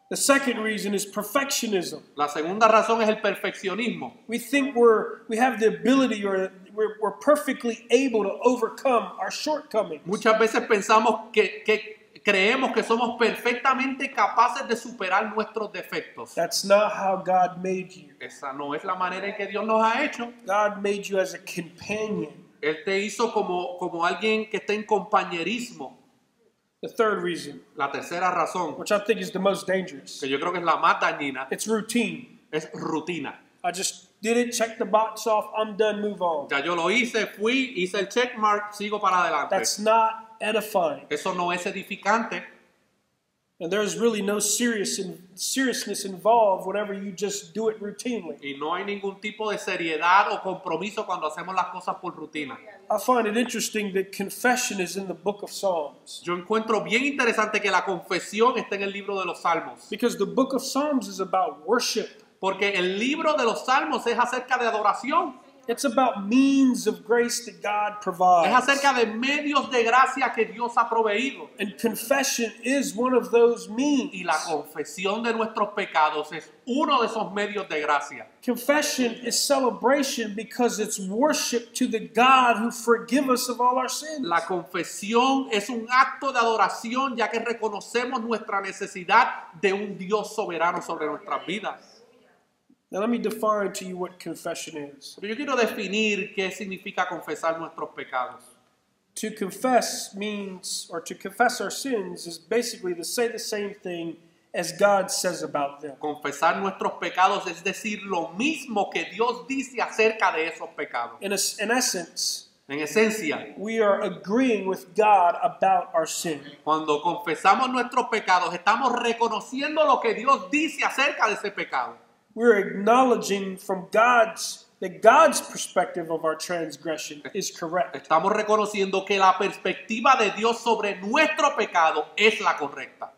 The second reason is perfectionism. La segunda razón es el perfeccionismo. We think we have the ability or we're perfectly able to overcome our shortcomings. Muchas veces pensamos creemos que somos perfectamente capaces de superar nuestros defectos. That's not how God made you. Esa no es la manera en que Dios nos ha hecho. God made you as a companion. Él te hizo como alguien que está en compañerismo. The third reason, La tercera razón, which I think is the most dangerous, que yo creo que es la más dañina, it's routine. es rutina. I just did it, check the box off, I'm done, move on. Ya yo lo hice, fui, hice el checkmark, sigo para adelante. That's not edifying. Eso no es edificante. And there's really no seriousness involved whenever you just do it routinely. Y no hay ningún tipo de seriedad o compromiso cuando hacemos las cosas por rutina. I find it interesting that confession is in the book of Psalms. Yo encuentro bien interesante que la confesión está en el libro de los Salmos. Because the book of Psalms is about worship. Porque el libro de los Salmos es acerca de adoración. It's about means of grace that God provides. Es acerca de medios de gracia que Dios ha proveído. And confession is one of those means. Y la confesión de nuestros pecados es uno de esos medios de gracia. Confession is celebration because it's worship to the God who forgives us of all our sins. La confesión es un acto de adoración ya que reconocemos nuestra necesidad de un Dios soberano sobre nuestras vidas. Now let me define to you what confession is. Pero yo quiero definir qué significa confesar nuestros pecados. To confess means, or to confess our sins is basically to say the same thing as God says about them. Confesar nuestros pecados es decir lo mismo que Dios dice acerca de esos pecados. In essence, En esencia, we are agreeing with God about our sin. cuando confesamos nuestros pecados, estamos reconociendo lo que Dios dice acerca de ese pecado. We're acknowledging from that God's perspective of our transgression is correct. Estamos reconociendo que la perspectiva de Dios sobre nuestro pecado es la correcta.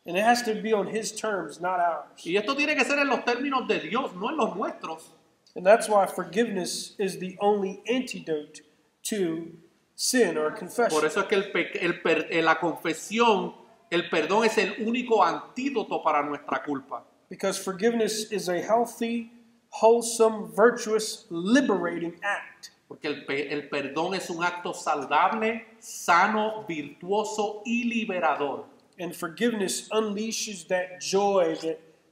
And it has to be on His terms, not ours. Y esto tiene que ser en los términos de Dios, no en los nuestros. And that's why forgiveness is the only antidote to sin or confession. Por eso es que la confesión, el perdón es el único antídoto para nuestra culpa. Because forgiveness is a healthy, wholesome, virtuous, liberating act. Porque el perdón es un acto saludable, sano, virtuoso y liberador. And forgiveness unleashes that joy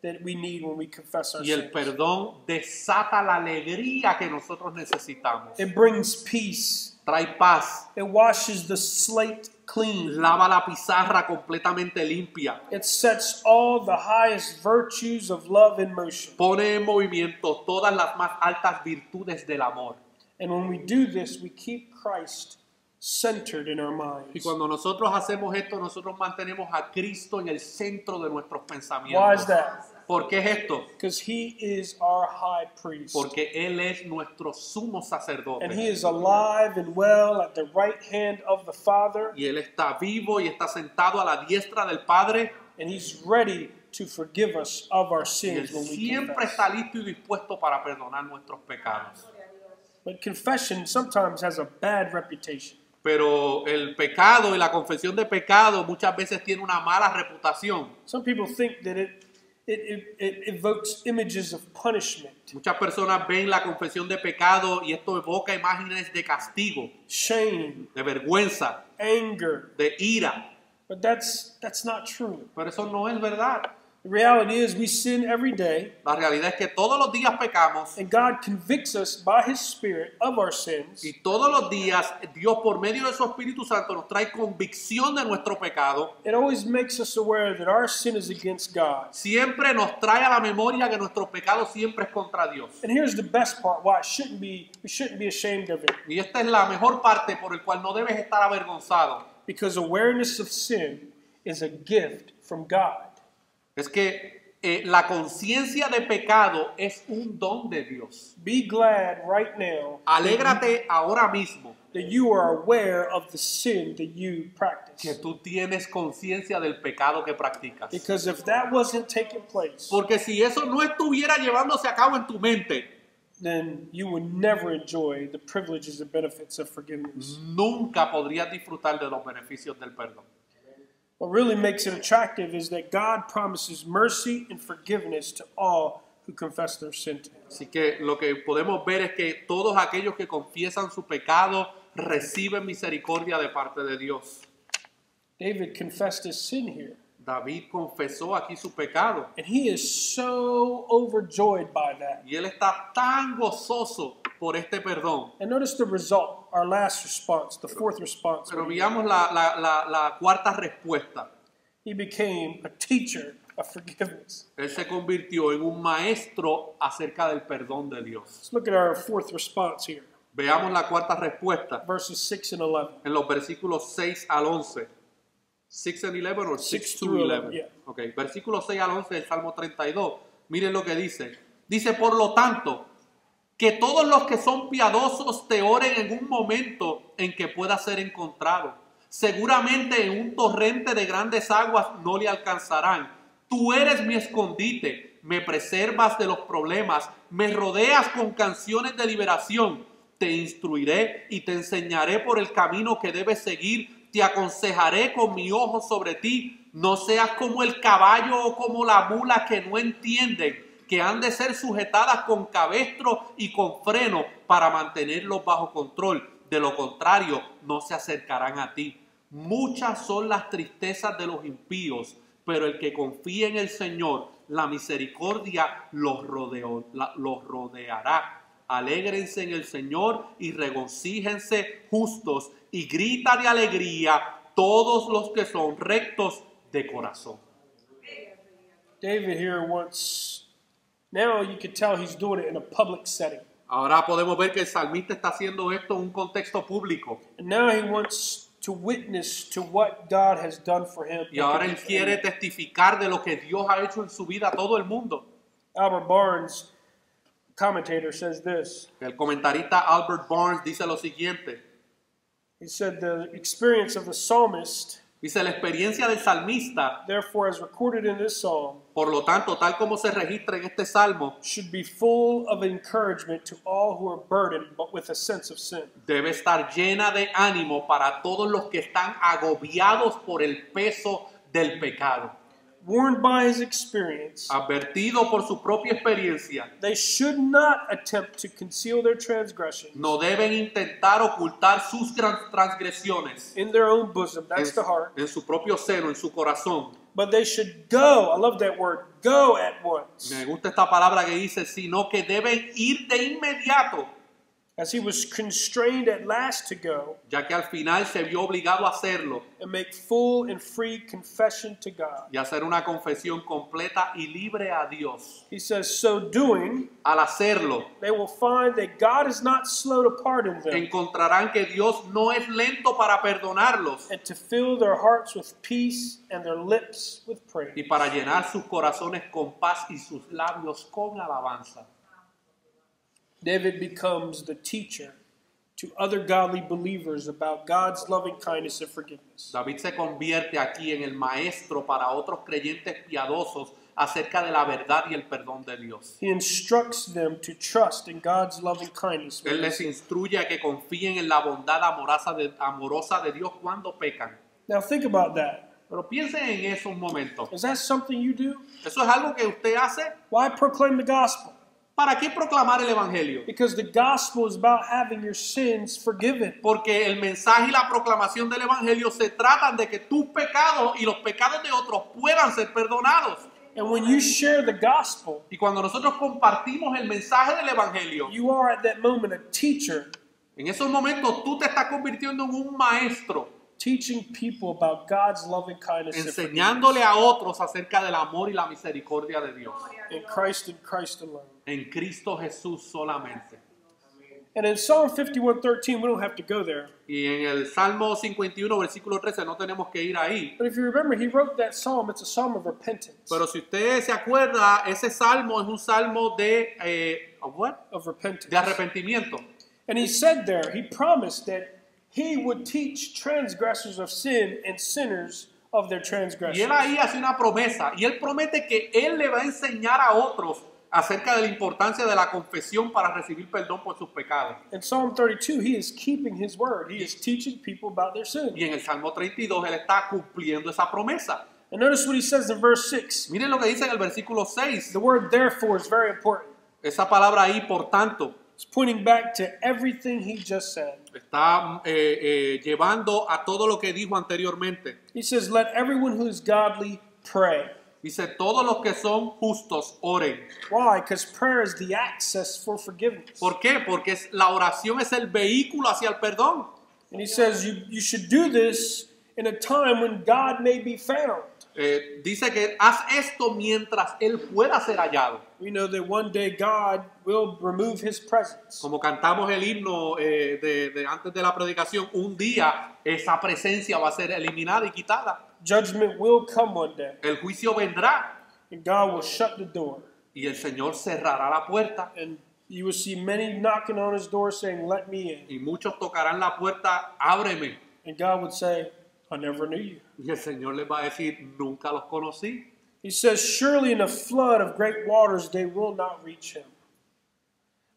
that we need when we confess our Y el sins. perdón desata la alegría que nosotros necesitamos. It brings peace. Trae paz, It washes the slate clean. lava la pizarra completamente limpia. It sets all the highest virtues of love in motion. Pone en movimiento todas las más altas virtudes del amor. And when we do this, we keep Christ centered in our Y minds. cuando nosotros hacemos esto, nosotros mantenemos a Cristo en el centro de nuestros Why pensamientos. is that? ¿Por qué es esto? Because He is our high priest. Porque Él es nuestro sumo And sacerdote. He is alive and well at the right hand of the Father. Y Él está vivo y está sentado a la diestra del Padre. And He's ready to forgive us of our Y Él sins when we siempre confess. está listo y dispuesto para perdonar nuestros pecados. But confession sometimes has a bad reputation. Pero el pecado y la confesión de pecado muchas veces tiene una mala reputación. Some people think that it evokes images of punishment, Muchas personas ven la confesión de pecado y esto evoca imágenes de castigo, shame, de vergüenza, anger. de ira. But that's not true. Pero eso no es verdad. The reality is we sin every day, La realidad es que todos los días pecamos and God convicts us by His Spirit of our sins. y todos los días Dios por medio de su Espíritu Santo nos trae convicción de nuestro pecado. It always makes us aware that our sin is against God. Siempre nos trae a la memoria que nuestro pecado siempre es contra Dios. And here's the best part why we shouldn't be ashamed of it. Y esta es la mejor parte por el cual no debes estar avergonzado. Because awareness of sin is a gift from God. Es que la conciencia de pecado es un don de Dios. Be glad right now Alégrate ahora mismo that you are aware of the sin that you que practice. tú tienes conciencia del pecado que practicas. Because if that wasn't taking place, Porque si eso no estuviera llevándose a cabo en tu mente, then you would never enjoy the privileges and benefits of forgiveness. nunca podrías disfrutar de los beneficios del perdón. What really makes it attractive is that God promises mercy and forgiveness to all who confess their sin to Him. Así que lo que podemos ver es que todos aquellos que confiesan su pecado reciben misericordia de parte de Dios. David confessed his sin here, David confesó aquí su pecado and he is so overjoyed by that. y él está tan gozoso por este perdón. And notice the result, our last response, the fourth response. Pero veamos la cuarta respuesta. He became a teacher of forgiveness. Él se convirtió en un maestro acerca del perdón de Dios. Let's look at our fourth response here, Veamos la cuarta respuesta verses 6 and 11. en los versículos 6 al 11. 6 and 11 o 6 6 to through 11. 11, yeah. Ok, versículo 6 al 11 del Salmo 32. Miren lo que dice. Dice, por lo tanto, que todos los que son piadosos te oren en un momento en que pueda ser encontrado. Seguramente en un torrente de grandes aguas no le alcanzarán. Tú eres mi escondite, me preservas de los problemas, me rodeas con canciones de liberación. Te instruiré y te enseñaré por el camino que debes seguir. Te aconsejaré con mi ojo sobre ti. No seas como el caballo o como la mula que no entienden, que han de ser sujetadas con cabestro y con freno para mantenerlos bajo control. De lo contrario, no se acercarán a ti. Muchas son las tristezas de los impíos, pero el que confía en el Señor, la misericordia los rodeará. Alégrense en el Señor y regocíjense justos y grita de alegría todos los que son rectos de corazón. David here wants, now you can tell he's doing it in a public setting. Ahora podemos ver que el salmista está haciendo esto en un contexto público. And now he wants to witness to what God has done for him. Y ahora él quiere testificar de lo que Dios ha hecho en su vida a todo el mundo. Albert Barnes, commentator, says this. El comentarista Albert Barnes dice lo siguiente. He said the experience of the psalmist, Dice, la experiencia del salmista, therefore, as recorded in this psalm, por lo tanto, tal como se registra en este salmo, should be full of encouragement to all who are burdened but with a sense of sin. debe estar llena de ánimo para todos los que están agobiados por el peso del pecado. Warned by his experience, Advertido por su propia experiencia, they should not attempt to conceal their transgressions no deben intentar ocultar sus transgresiones in their own bosom. That's the heart. en su propio seno, en su corazón. But they should go. I love that word. Go at once. Me gusta esta palabra que dice, sino que deben ir de inmediato, As he was constrained at last to go ya que al final se vio obligado a hacerlo and make full and free confession to God. y hacer una confesión completa y libre a Dios. He says, so doing, Al hacerlo, they will find that God is not slow to pardon them encontrarán que Dios no es lento para perdonarlos and to fill their hearts with peace and their lips with praise. y para llenar sus corazones con paz y sus labios con alabanza. David becomes the teacher to other godly believers about God's loving kindness and forgiveness. David se convierte aquí en el maestro para otros creyentes piadosos acerca de la verdad y el perdón de Dios. He instructs them to trust in God's loving kindness. Él les instruye a que confíen en la bondad amorosa de Dios cuando pecan. Now think about that. Pero piensen en eso un momento. Is that something you do? ¿Eso es algo que usted hace? Why proclaim the gospel? ¿Para qué proclamar el evangelio? Because the gospel is about having your sins forgiven. Porque el mensaje y la proclamación del evangelio se tratan de que tus pecados y los pecados de otros puedan ser perdonados. And when you share the gospel, Y cuando nosotros compartimos el mensaje del evangelio, you are at that moment a teacher en esos momentos tú te estás convirtiendo en un maestro, teaching people about God's loving kindness and forgiveness enseñándole a otros acerca del amor y la misericordia de Dios. in Christ and Christ alone. En Cristo Jesús solamente. And in Psalm 51:13, we don't have to go there. Y en el Salmo 51, versículo 13, no tenemos que ir ahí. But if you remember, he wrote that psalm. It's a psalm of repentance. Pero si usted se acuerda, ese salmo es un salmo de Of repentance. de arrepentimiento. And he said there, he promised that he would teach transgressors of sin and sinners of their Y transgressions. él ahí hace una promesa. Y él promete que él le va a enseñar a otros acerca de la importancia de la confesión para recibir perdón por sus pecados. In Psalm 32, he is keeping his word. He is teaching people about their sin. Y en el Salmo 32 él está cumpliendo esa promesa. And notice what he says in verse 6. Miren lo que dice en el versículo 6. The word therefore is very important. Esa palabra ahí, por tanto, It's pointing back to everything he just said. está llevando a todo lo que dijo anteriormente. He says, let everyone who is godly pray. Dice, todos los que son justos oren. Why? Because prayer is the access for forgiveness. ¿Por qué? Porque la oración es el vehículo hacia el perdón. And he says you should do this in a time when God may be found. Dice que haz esto mientras Él pueda ser hallado. We know that one day God will remove his presence. Como cantamos el himno de antes de la predicación, un día esa presencia va a ser eliminada y quitada. Judgment will come one day. El juicio vendrá And God will shut the door. y el Señor cerrará la puerta And you will see many knocking on his door saying, let me in. y muchos tocarán la puerta, ábreme. And God would say, I never knew you. Y el Señor les va a decir, nunca los conocí. He says, surely in a flood of great waters they will not reach him.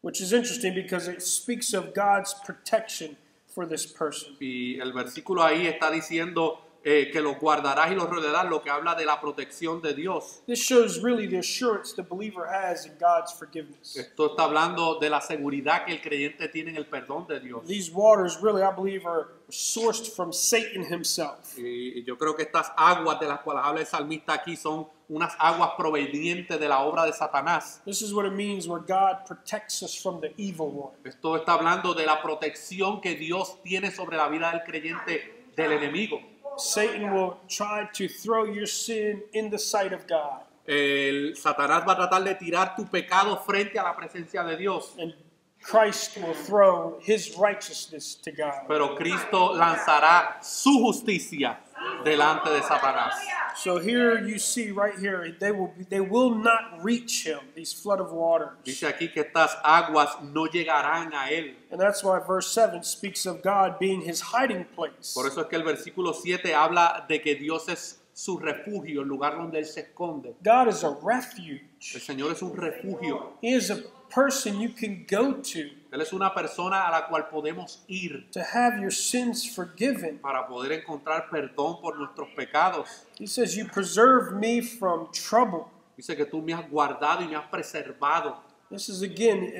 Which is interesting because it speaks of God's protection for this person. Y el versículo ahí está diciendo que los guardarás y los rodearás, lo que habla de la protección de Dios. This shows really the assurance the believer has in God's forgiveness. Esto está hablando de la seguridad que el creyente tiene en el perdón de Dios. These waters really, I believe, are sourced from Satan himself. Y yo creo que estas aguas de las cuales habla el salmista aquí son unas aguas provenientes de la obra de Satanás. This is what it means where God protects us from the evil one. Esto está hablando de la protección que Dios tiene sobre la vida del creyente del enemigo. Satan will try to throw your sin in the sight of God. El Satanás va a tratar de tirar tu pecado frente a la presencia de Dios. And Christ will throw his righteousness to God. Pero Cristo lanzará su justicia delante de Satanás. So here you see right here, they will not reach him, these flood of waters. Dice aquí que estas aguas no llegarán a él. And that's why verse 7 speaks of God being his hiding place. Por eso es que el versículo 7 habla de que Dios es su refugio, el lugar donde él se esconde. God is a El refuge. Señor es un refugio. He is a person you can go to Él es una persona a la cual podemos ir have your sins forgiven. para poder encontrar perdón por nuestros pecados. He says, you preserve me from trouble. Dice que tú me has guardado y me has preservado. This is again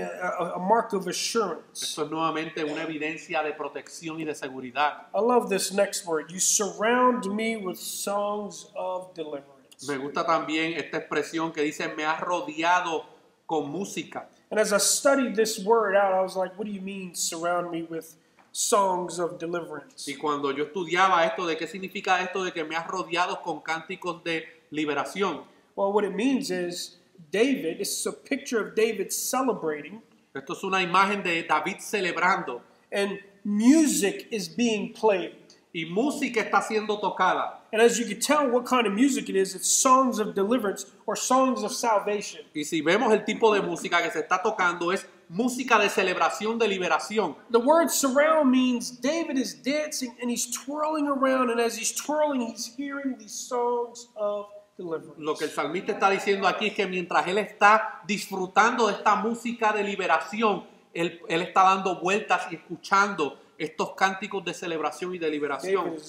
a mark of assurance. Esto es nuevamente una evidencia de protección y de seguridad. I love this next word. You surround me with songs of deliverance. Me gusta también esta expresión que dice me has rodeado con música. And as I studied this word out, I was like, what do you mean surround me with songs of deliverance? Y cuando yo estudiaba esto, ¿de qué significa esto de que me has rodeado con cánticos de liberación? Well, what it means is David, it's a picture of David celebrating, Esto es una imagen de David celebrando and music is being played. y música está siendo tocada. And as you can tell what kind of music it is, it's songs of deliverance or songs of salvation. Y si vemos el tipo de música que se está tocando es música de celebración, de liberación. The word surround means David is dancing and he's twirling around, and as he's twirling, he's hearing these songs of deliverance. Lo que el salmista está diciendo aquí es que mientras él está disfrutando de esta música de liberación, él está dando vueltas y escuchando estos cánticos de celebración y de liberación. David is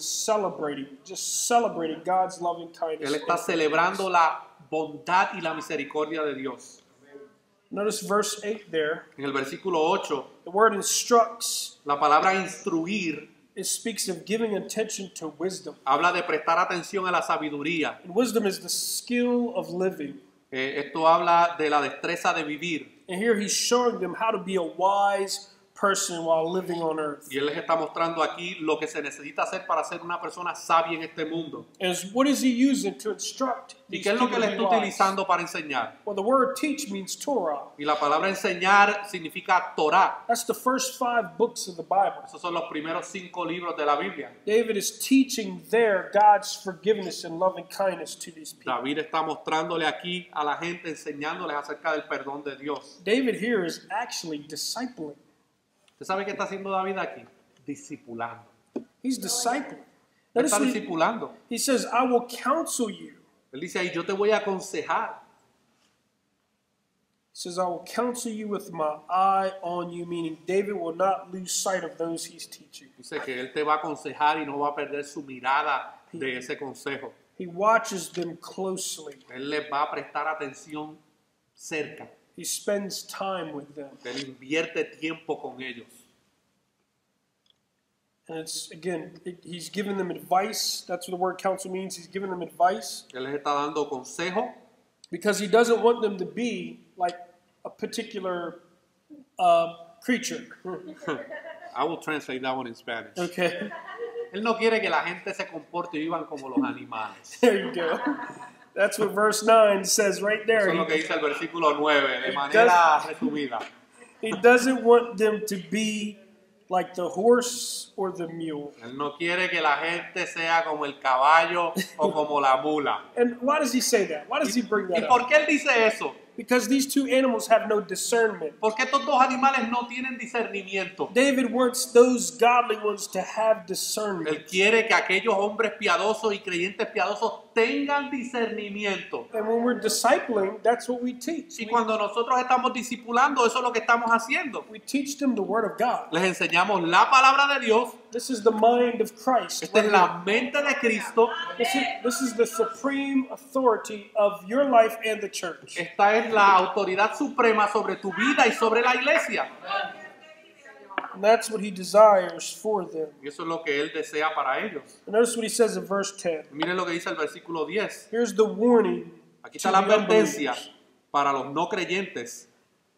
just celebrating God's loving kindness. Él está celebrando la bondad y la misericordia de Dios. Notice verse 8 there. En el versículo 8, The word instructs. la palabra instruir It speaks of giving attention to wisdom. habla de prestar atención a la sabiduría. And wisdom is the skill of living. Esto habla de la destreza de vivir. And here he's showing them how to be a wise person while living on earth. Y él les está mostrando aquí lo que se necesita hacer para ser una persona sabia en este mundo. And what is he using to instruct ¿Y these qué es lo people que to él be está wise? utilizando para enseñar? Well, the word teach means Torah. Y la palabra enseñar significa Torah. That's the first 5 books of the Bible. Esos son los primeros 5 libros de la Biblia. David is teaching there God's forgiveness and loving kindness to these people. David está mostrándole aquí a la gente, enseñándoles acerca del perdón de Dios. David here is actually discipling. ¿Usted sabe qué está haciendo David aquí? Discipulando. He's discipling. Él Notice está what discipulando. he says, I will counsel you. Él dice ahí, yo te voy a aconsejar. He says, I will counsel you with my eye on you, meaning David will not lose sight of those he's teaching. Dice que él te va a aconsejar y no va a perder su mirada de ese consejo. He watches them closely. Él les va a prestar atención cerca. He spends time with them. Él invierte tiempo con ellos. And it's, again, he's giving them advice. That's what the word counsel means. He's giving them advice Él les está dando consejo because he doesn't want them to be like a particular creature. I will translate that one in Spanish. Okay, Él no quiere que la gente se comporte y vivan como los animales. there you go. That's what verse 9 says right Eso there. es lo que dice el versículo 9, de It manera resumida. He doesn't want them to be like the horse or the mule. Él no quiere que la gente sea como el caballo o como la mula. And why does he say that? Why does he bring ¿Y that por up? qué él dice eso? Because these 2 animals have no discernment. Porque estos dos animales no tienen discernimiento. David wants those godly ones to have discernment. Él quiere que aquellos hombres piadosos y creyentes piadosos tengan discernimiento. And when we're discipling, that's what we teach. Y cuando nosotros estamos discipulando, eso es lo que estamos haciendo. We teach them the word of God. Les enseñamos la palabra de Dios. This is the mind of Christ. Esta es la mente de Cristo. This is the supreme authority of your life and the church. Esta es la autoridad suprema sobre tu vida y sobre la iglesia. And that's what he desires for them. Y eso es lo que él desea para ellos. And notice what he says in verse 10. Miren lo que dice el versículo 10. Here's the warning. Aquí to está la the advertencia unbelievers. para los no creyentes.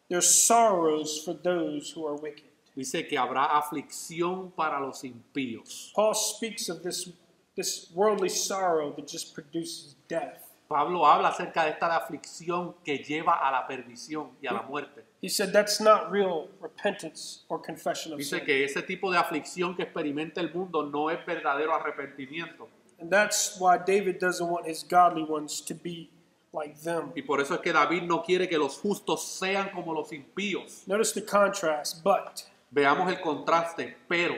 There's sorrows for those who are wicked. Dice que habrá aflicción para los impíos. Paul speaks of this worldly sorrow that just produces death. Pablo habla acerca de esta aflicción que lleva a la perdición y a la muerte. He said that's not real repentance or confession of Dice sin. que ese tipo de aflicción que experimenta el mundo no es verdadero arrepentimiento. And that's why David doesn't want his godly ones to be like them. Y por eso es que David no quiere que los justos sean como los impíos. Notice the contrast. But Veamos el contraste. Pero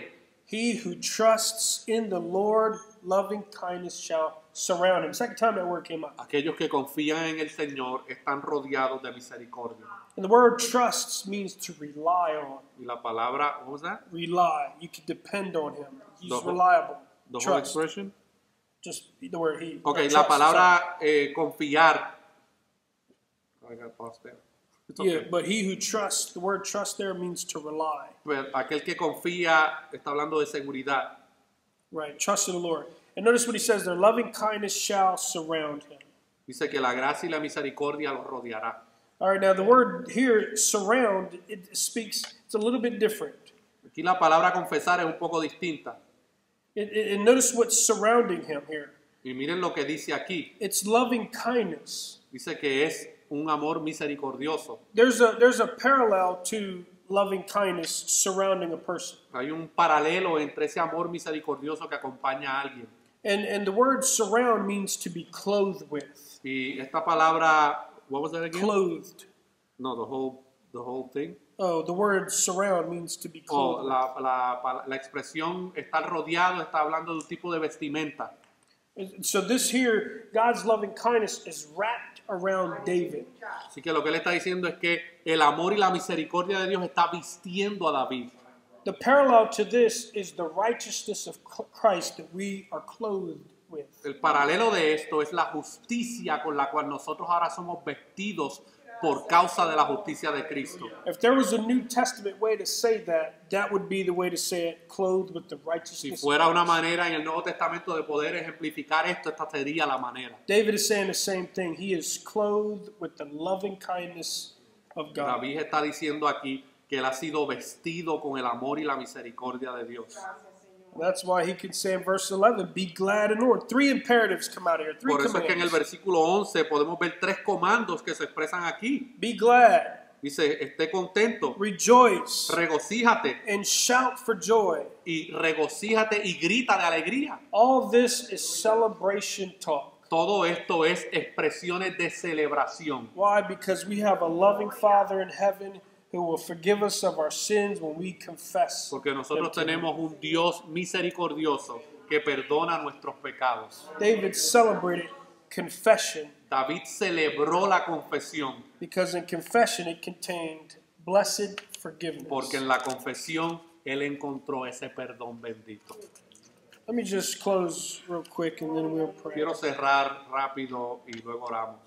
he who trusts in the Lord, loving kindness shall surround him. Second time that word came up. aquellos que confían en el Señor están rodeados de misericordia. And the word trusts means to rely on. Y la palabra, what was that? Rely. You can depend on him. He's The whole- reliable. The whole Trust. expression? Just the word he. Ok, trust, la palabra confiar. I got lost there. It's sorry. Yeah, okay. but he who trusts, the word trust there means to rely. Pero aquel que confía está hablando de seguridad. Right. Trust in the Lord. And notice what he says there. Loving kindness shall surround him. Dice que la gracia y la misericordia los rodeará. All right, now the word here, surround, it speaks, it's a little bit different. Aquí la palabra confesar es un poco distinta. And notice what's surrounding him here. Y miren lo que dice aquí. It's loving kindness. Dice que es un amor misericordioso. There's a parallel to loving kindness surrounding a person. Hay un paralelo entre ese amor misericordioso que acompaña a alguien. And the word surround means to be clothed with. Y esta palabra, what was that again? Clothed. No, the whole thing. Oh, the word surround means to be Oh, clothed. la expresión estar rodeado está hablando de un tipo de vestimenta. So this here, God's loving kindness is wrapped around David. Así que lo que él está diciendo es que el amor y la misericordia de Dios está vistiendo a David. The parallel to this is the righteousness of Christ that we are clothed with. El paralelo de esto es la justicia con la cual nosotros ahora somos vestidos por causa de la justicia de Cristo. If there was a New Testament way to say that, that would be the way to say it, clothed with the Si righteousness of fuera una Christ. manera en el Nuevo Testamento de poder ejemplificar esto, esta sería la manera. David is saying the same thing. He is clothed with the loving kindness of God. David está diciendo aquí que él ha sido vestido con el amor y la misericordia de Dios. That's why he can say in verse 11, be glad in the Lord. Three imperatives come out of here. Three Por eso es que en el commands. versículo 11 podemos ver tres comandos que se expresan aquí. Be glad, Dice, esté contento, rejoice, regocíjate and shout for joy. y regocíjate y grita de alegría. All this is celebration talk. Todo esto es expresiones de celebración. Why? Because we have a loving Father in heaven who will forgive us of our sins when we confess. Porque nosotros them to Him. tenemos un Dios misericordioso que perdona nuestros pecados. David celebrated confession David celebró la confesión because in confession it contained blessed forgiveness. porque en la confesión él encontró ese perdón bendito. Let me just close real quick and then we'll pray. Quiero cerrar rápido y luego oramos.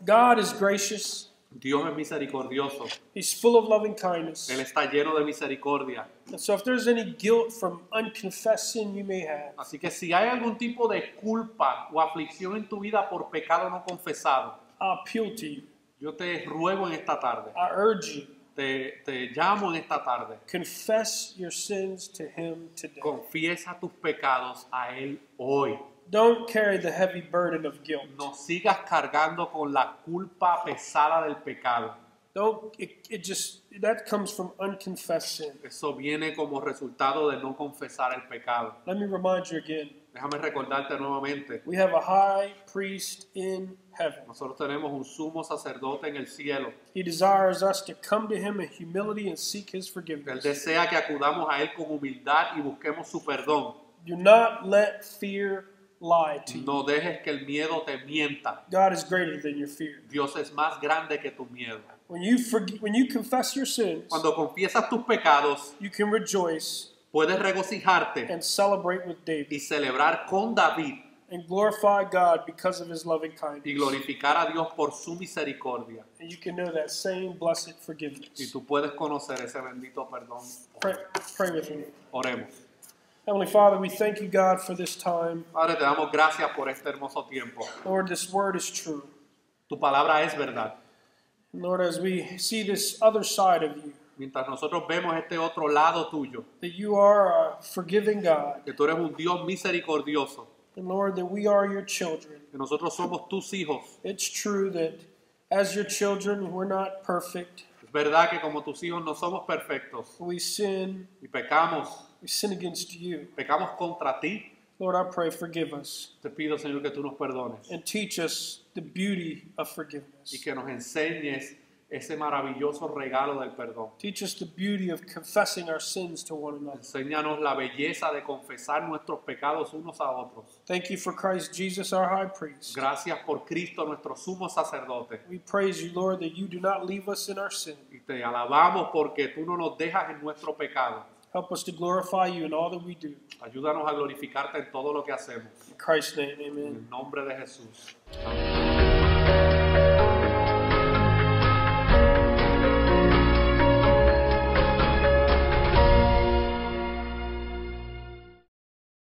God is gracious. Dios es misericordioso. He's full of loving kindness. Él está lleno de misericordia. And so if there's any guilt from unconfessed sin you may have, Así que si hay algún tipo de culpa o aflicción en tu vida por pecado no confesado, I appeal to you. yo te ruego en esta tarde, I urge you. te llamo en esta tarde, Confess your sins to Him today. confiesa tus pecados a Él hoy. Don't carry the heavy burden of guilt. No sigas cargando con la culpa pesada del pecado. That comes from unconfessed sin. Eso viene como resultado de no confesar el pecado. Let me remind you again. Déjame recordarte nuevamente. We have a high priest in heaven. Nosotros tenemos un sumo sacerdote en el cielo. He desires us to come to Him in humility and seek His Él forgiveness. desea que acudamos a Él con humildad y busquemos su perdón. Do not let fear lie to you. No dejes que el miedo te mienta. God is greater than your fear. Dios es más grande que tu miedo. When you confess your sins, Cuando confiesas tus pecados, you can rejoice puedes regocijarte and celebrate with David y celebrar con David and glorify God because of His loving y kindness. glorificar a Dios por su misericordia. And you can know that same blessed Y forgiveness. tú puedes conocer ese bendito perdón. Pray with me. Oremos. Heavenly Father, we thank you, God, for this time. Padre, te damos gracias por este hermoso tiempo. Lord, this word is true. Tu palabra es verdad. And Lord, as we see this other side of you, Mientras nosotros vemos este otro lado tuyo, that you are a forgiving God, que tú eres un Dios misericordioso, And Lord, that we are your children. que nosotros somos tus hijos. It's true that as your children, we're not perfect. Es verdad que como tus hijos no somos perfectos We sin. y pecamos Against you. pecamos contra ti. Lord, I pray, forgive us. Te pido, Señor, que tú nos perdones And teach us the beauty of y forgiveness. que nos enseñes ese maravilloso regalo del perdón. Teach us the beauty of confessing our sins to one another. Enséñanos la belleza de confesar nuestros pecados unos a otros. Thank you for Christ Jesus, our high priest. Gracias por Cristo, nuestro sumo sacerdote. We praise you, Lord, that you do not leave us in our sin. Y te alabamos porque tú no nos dejas en nuestro pecado. Help us to glorify you in all that we do. Ayúdanos a glorificarte en todo lo que hacemos. In Christ's name, En amen. el nombre de Jesús. Amén.